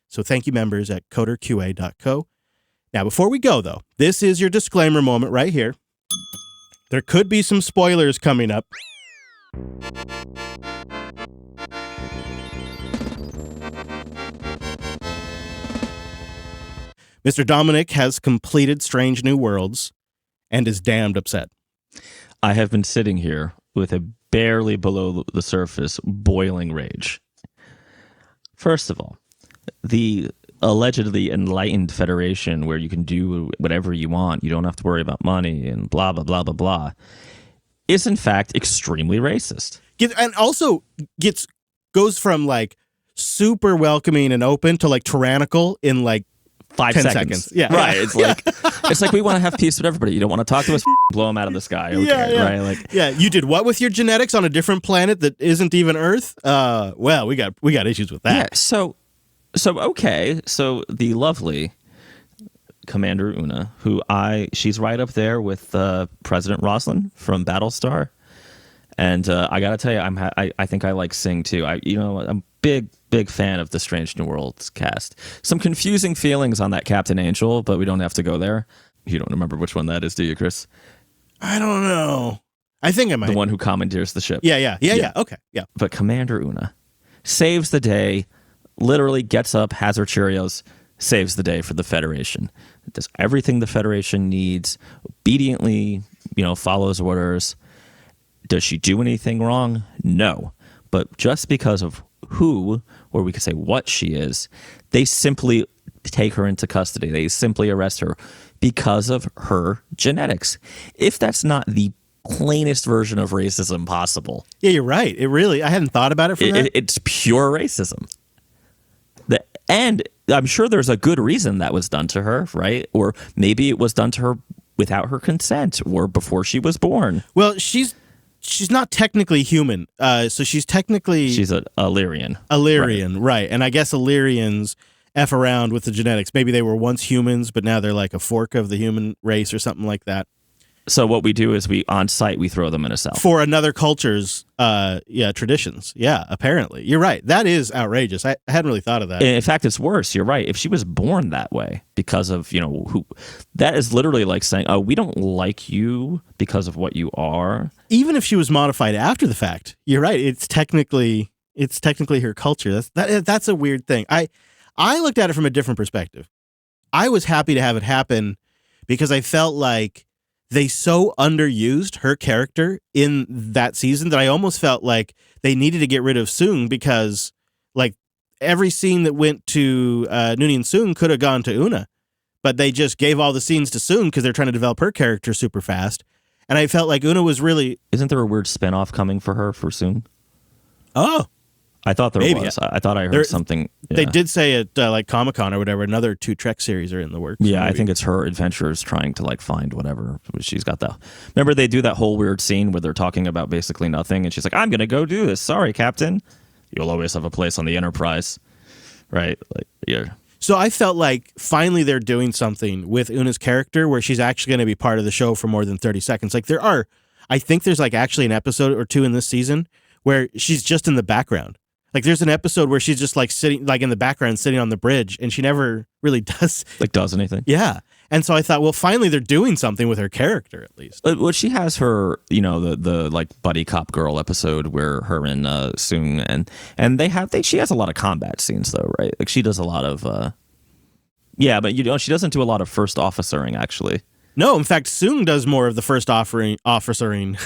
So thank you, members at coderqa.co. Now, before we go, though, this is your disclaimer moment right here. There could be some spoilers coming up. Mr. Dominic has completed Strange New Worlds and is damned upset. I have been sitting here with a barely below the surface boiling rage. First of all, the allegedly enlightened federation where you can do whatever you want, you don't have to worry about money and blah, blah, blah, blah, blah, is in fact extremely racist. And also goes from like super welcoming and open to like tyrannical in like 5 10 seconds. Yeah. Right. It's like we want to have peace with everybody. You don't want to talk to us, blow them out of the sky. Okay, right? Like, yeah, you did what with your genetics on a different planet that isn't even Earth? Well, we got issues with that. Yeah, so okay. So the lovely Commander Una, she's right up there with President Roslin from Battlestar. And I got to tell you, I think I like Sing too. I'm big fan of the Strange New Worlds cast. Some confusing feelings on that Captain Angel, but we don't have to go there. You don't remember which one that is, do you, Chris? I don't know. I think I might. The one who commandeers the ship. Yeah. Okay, yeah. But Commander Una saves the day, literally gets up, has her Cheerios, saves the day for the Federation. Does everything the Federation needs, obediently, follows orders. Does she do anything wrong? No. But just because of who, or we could say what she is, they simply take her into custody. They simply arrest her because of her genetics. If that's not the plainest version of racism possible. Yeah, you're right. I hadn't thought about it from that. It's pure racism. And I'm sure there's a good reason that was done to her, right? Or maybe it was done to her without her consent or before she was born. Well, she's not technically human. So she's an Illyrian. Illyrian, right. And I guess Illyrians F around with the genetics. Maybe they were once humans, but now they're like a fork of the human race or something like that. So what we do is on site, we throw them in a cell. For another culture's traditions. Yeah, apparently. You're right. That is outrageous. I hadn't really thought of that. In fact, it's worse. You're right. If she was born that way because of, who, that is literally like saying, oh, we don't like you because of what you are. Even if she was modified after the fact, you're right. It's technically her culture. That's a weird thing. I looked at it from a different perspective. I was happy to have it happen because I felt like they so underused her character in that season that I almost felt like they needed to get rid of Soong because, like, every scene that went to Noonien and Soong could have gone to Una, but they just gave all the scenes to Soong because they're trying to develop her character super fast. And I felt like Una was really... Isn't there a weird spinoff coming for her for Soong? Oh, I thought there maybe. was. I thought I heard something. Yeah. They did say at like Comic-Con or whatever, another 2 Trek series are in the works. Yeah, maybe. I think it's her adventures trying to like find whatever. She's got that. Remember they do that whole weird scene where they're talking about basically nothing, and she's like, "I'm gonna go do this. Sorry, Captain. You'll always have a place on the Enterprise." Right? Like, yeah. So I felt like finally they're doing something with Una's character where she's actually going to be part of the show for more than 30 seconds. Like I think there's like actually an episode or 2 in this season where she's just in the background. Like there's an episode where she's just like sitting like in the background sitting on the bridge and she never really does anything. Yeah. And so I thought, well, finally they're doing something with her character at least. Well, she has her, the like buddy cop girl episode where her and Soong and she has a lot of combat scenes though, right? Like she does a lot of but she doesn't do a lot of first officering actually. No, in fact, Soong does more of the first officering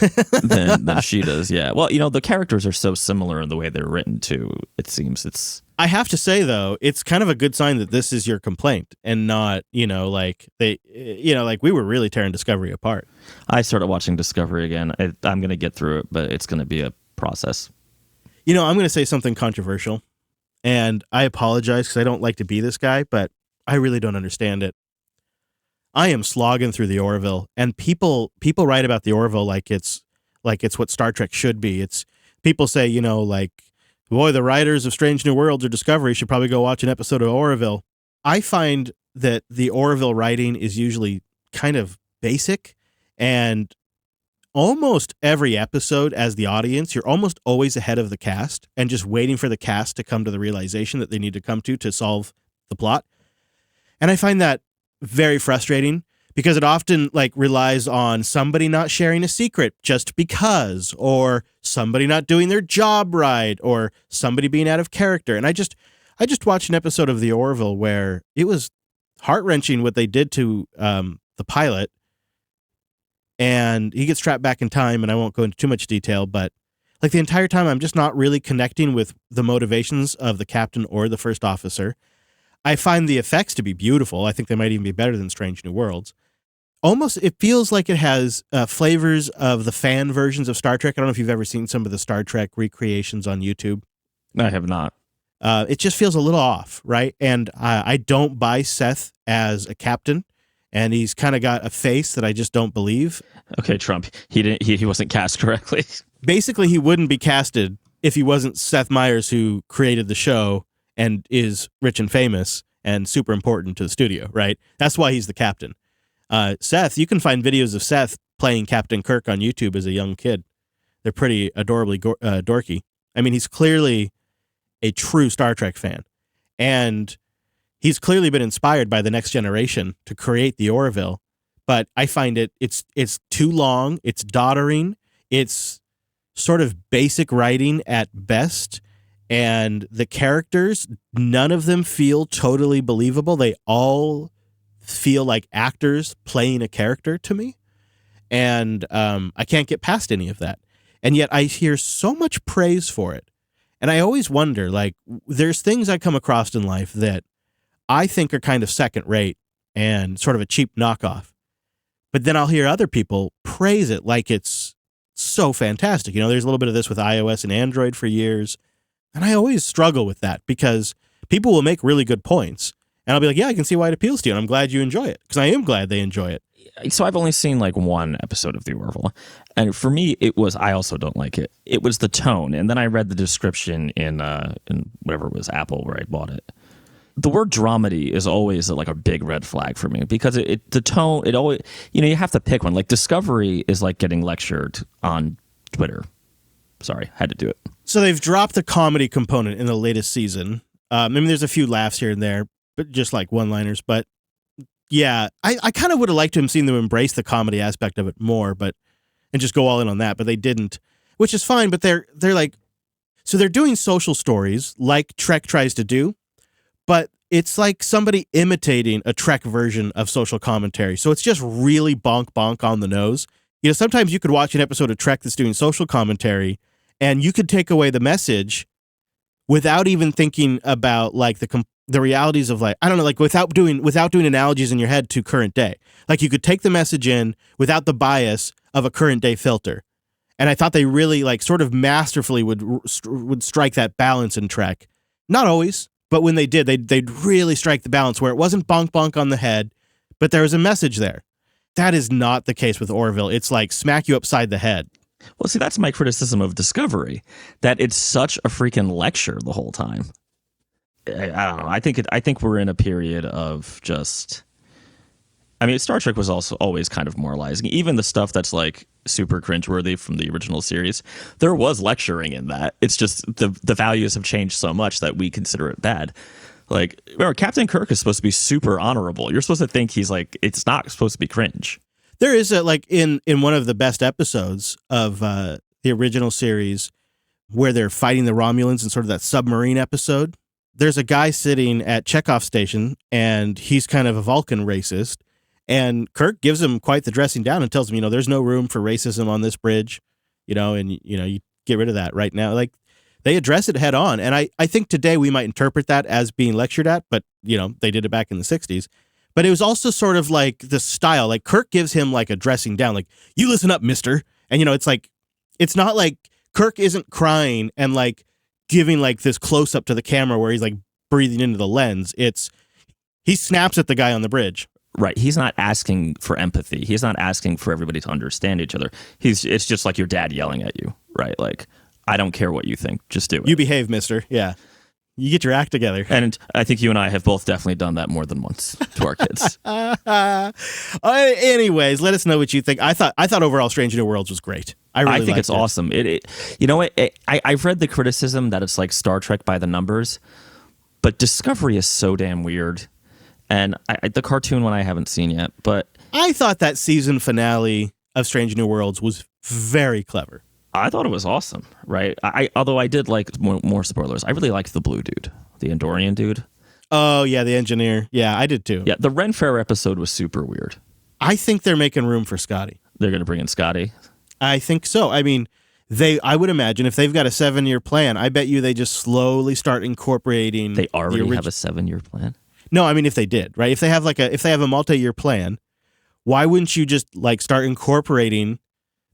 than she does. Yeah. Well, the characters are so similar in the way they're written too. It seems it's. I have to say though, it's kind of a good sign that this is your complaint and not, like we were really tearing Discovery apart. I started watching Discovery again. I'm going to get through it, but it's going to be a process. I'm going to say something controversial, and I apologize because I don't like to be this guy, but I really don't understand it. I am slogging through the Orville, and people write about the Orville like it's what Star Trek should be. It's people say, boy, the writers of Strange New Worlds or Discovery should probably go watch an episode of Orville. I find that the Orville writing is usually kind of basic, and almost every episode as the audience, you're almost always ahead of the cast and just waiting for the cast to come to the realization that they need to come to solve the plot. And I find that very frustrating because it often relies on somebody not sharing a secret just because, or somebody not doing their job right, or somebody being out of character. And I just watched an episode of The Orville where it was heart-wrenching what they did to the pilot, and he gets trapped back in time, and I won't go into too much detail, but the entire time I'm just not really connecting with the motivations of the captain or the first officer. I find the effects to be beautiful. I think they might even be better than Strange New Worlds. Almost, it feels like it has flavors of the fan versions of Star Trek. I don't know if you've ever seen some of the Star Trek recreations on YouTube. I have not. It just feels a little off, right? And I don't buy Seth as a captain, and he's kind of got a face that I just don't believe. Okay, Trump. He wasn't cast correctly. Basically, he wouldn't be casted if he wasn't Seth Meyers, who created the show and is rich and famous and super important to the studio, right? That's why he's the captain. Seth, you can find videos of Seth playing Captain Kirk on YouTube as a young kid. They're pretty adorably dorky. I mean, he's clearly a true Star Trek fan. And he's clearly been inspired by the next generation to create the Orville. But I find it's too long, it's doddering, it's sort of basic writing at best. And the characters, none of them feel totally believable. They all feel like actors playing a character to me. And I can't get past any of that. And yet I hear so much praise for it. And I always wonder, there's things I come across in life that I think are kind of second rate and sort of a cheap knockoff. But then I'll hear other people praise it like it's so fantastic. There's a little bit of this with iOS and Android for years. And I always struggle with that because people will make really good points. And I'll be like, yeah, I can see why it appeals to you. And I'm glad you enjoy it because I am glad they enjoy it. So I've only seen one episode of The Orville. And for me, I also don't like it. It was the tone. And then I read the description in whatever it was, Apple, where I bought it. The word dramedy is always a big red flag for me because the tone, it always, you have to pick one. Discovery is like getting lectured on Twitter. Sorry, had to do it. So they've dropped the comedy component in the latest season. There's a few laughs here and there, but just one-liners. But yeah, I kind of would have liked to have seen them embrace the comedy aspect of it more, and just go all in on that. But they didn't, which is fine. But they're so they're doing social stories like Trek tries to do, but it's like somebody imitating a Trek version of social commentary. So it's just really bonk on the nose. Sometimes you could watch an episode of Trek that's doing social commentary and you could take away the message without even thinking about like the realities of like, I don't know, like without doing analogies in your head to current day. Like you could take the message in without the bias of a current day filter. And I thought they really like sort of masterfully would strike that balance in Trek. Not always, but when they did, they'd really strike the balance where it wasn't bonk on the head, but there was a message there. That is not the case with Orville. It's like smack you upside the head. Well, see, that's my criticism of Discovery, that it's such a freaking lecture the whole time. I don't know. I think we're in a period of just. I mean, Star Trek was also always kind of moralizing. Even the stuff that's like super cringeworthy from the original series, there was lecturing in that. It's just the values have changed so much that we consider it bad. Like, remember, Captain Kirk is supposed to be super honorable. You're supposed to think he's like, it's not supposed to be cringe. There is like in one of the best episodes of the original series where they're fighting the Romulans in sort of that submarine episode. There's a guy sitting at Chekhov's station and he's kind of a Vulcan racist. And Kirk gives him quite the dressing down and tells him, there's no room for racism on this bridge, and, you get rid of that right now. Like, they address it head on. And I think today we might interpret that as being lectured at, but, they did it back in the 60s. But it was also sort of like the style. Like, Kirk gives him, like, a dressing down. Like, you listen up, mister. And, it's like, it's not like Kirk isn't crying and, like, giving, like, this close-up to the camera where he's, like, breathing into the lens. He snaps at the guy on the bridge. Right. He's not asking for empathy. He's not asking for everybody to understand each other. It's just like your dad yelling at you, right? Like, I don't care what you think. Just do it. You behave, mister. Yeah. You get your act together. And I think you and I have both definitely done that more than once to our kids. Anyways, let us know what you think. I thought overall Strange New Worlds was great. I think it's awesome. You know what? I've read the criticism that it's like Star Trek by the numbers, but Discovery is so damn weird. And the cartoon one I haven't seen yet, but I thought that season finale of Strange New Worlds was very clever. I thought it was awesome, right? Although I did like more spoilers. I really liked the blue dude, the Andorian dude. Oh yeah, the engineer. Yeah, I did too. Yeah, the Ren Fair episode was super weird. I think they're making room for Scotty. They're going to bring in Scotty. I think so. I mean, I would imagine if they've got a 7-year plan, I bet you they just slowly start incorporating. They already have a 7-year plan. No, I mean if they did, right? If they have a multi-year plan, why wouldn't you just like start incorporating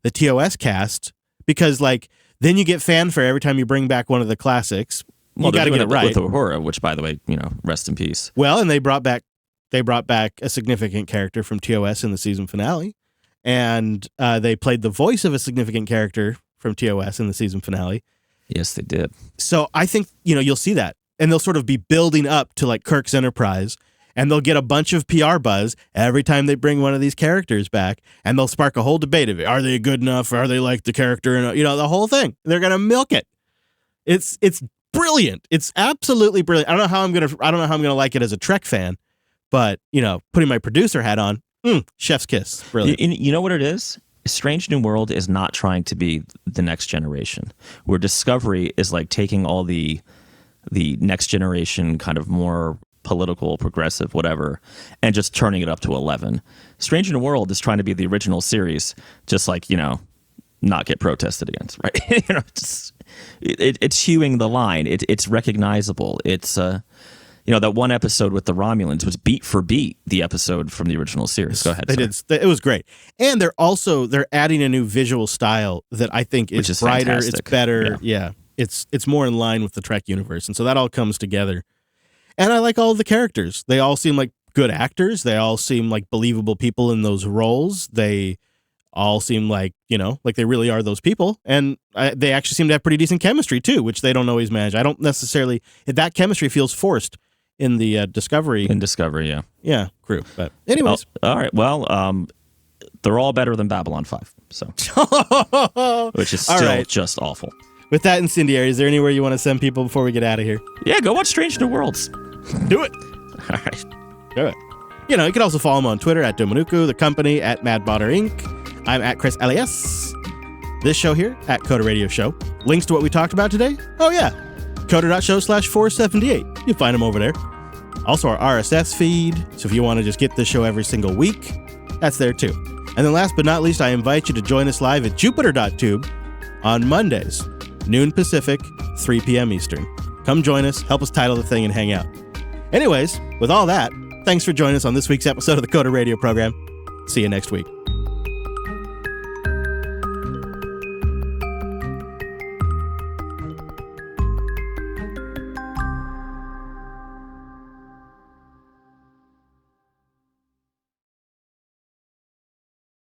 the TOS cast? Because like then you get fanfare every time you bring back one of the classics. You got to get it right with Uhura, which by the way, rest in peace. Well, and they brought back a significant character from TOS in the season finale, and they played the voice of a significant character from TOS in the season finale. Yes, they did. So I think you'll see that. And they'll sort of be building up to like Kirk's Enterprise, and they'll get a bunch of PR buzz every time they bring one of these characters back, and they'll spark a whole debate of it. Are they good enough? Are they like the character? And the whole thing. They're gonna milk it. It's brilliant. It's absolutely brilliant. I don't know how I'm gonna like it as a Trek fan, but putting my producer hat on, chef's kiss. Brilliant. You know what it is? Strange New World is not trying to be the next generation, where Discovery is like taking all the next generation kind of more political, progressive, whatever, and just turning it up to 11. Strange New World is trying to be the original series, just like, not get protested against, right? It's hewing the line. It's recognizable. It's, that one episode with the Romulans was beat for beat the episode from the original series. Go ahead. It was great. And they're adding a new visual style that I think is brighter. Fantastic. It's better. Yeah. It's more in line with the Trek universe. And so that all comes together. And I like all of the characters. They all seem like good actors. They all seem like believable people in those roles. They all seem like, like they really are those people. And they actually seem to have pretty decent chemistry too, which they don't always manage. I don't necessarily, that chemistry feels forced in the Discovery. In Discovery, yeah. Yeah, crew. But anyways. All right. Well, they're all better than Babylon 5. So, which is still just awful. With that, Incendiary, is there anywhere you want to send people before we get out of here? Yeah, go watch Strange New Worlds. Do it. All right. Do it. You can also follow him on Twitter at Dominuku, the company at Madbotter Inc. I'm at Chris Elias. This show here at Coda Radio Show. Links to what we talked about today? Oh, yeah. Coda.show/478. You'll find them over there. Also, our RSS feed. So if you want to just get this show every single week, that's there too. And then last but not least, I invite you to join us live at Jupiter.tube on Mondays, noon Pacific, 3 p.m. Eastern. Come join us, help us title the thing, and hang out. Anyways, with all that, thanks for joining us on this week's episode of the Coder Radio program. See you next week.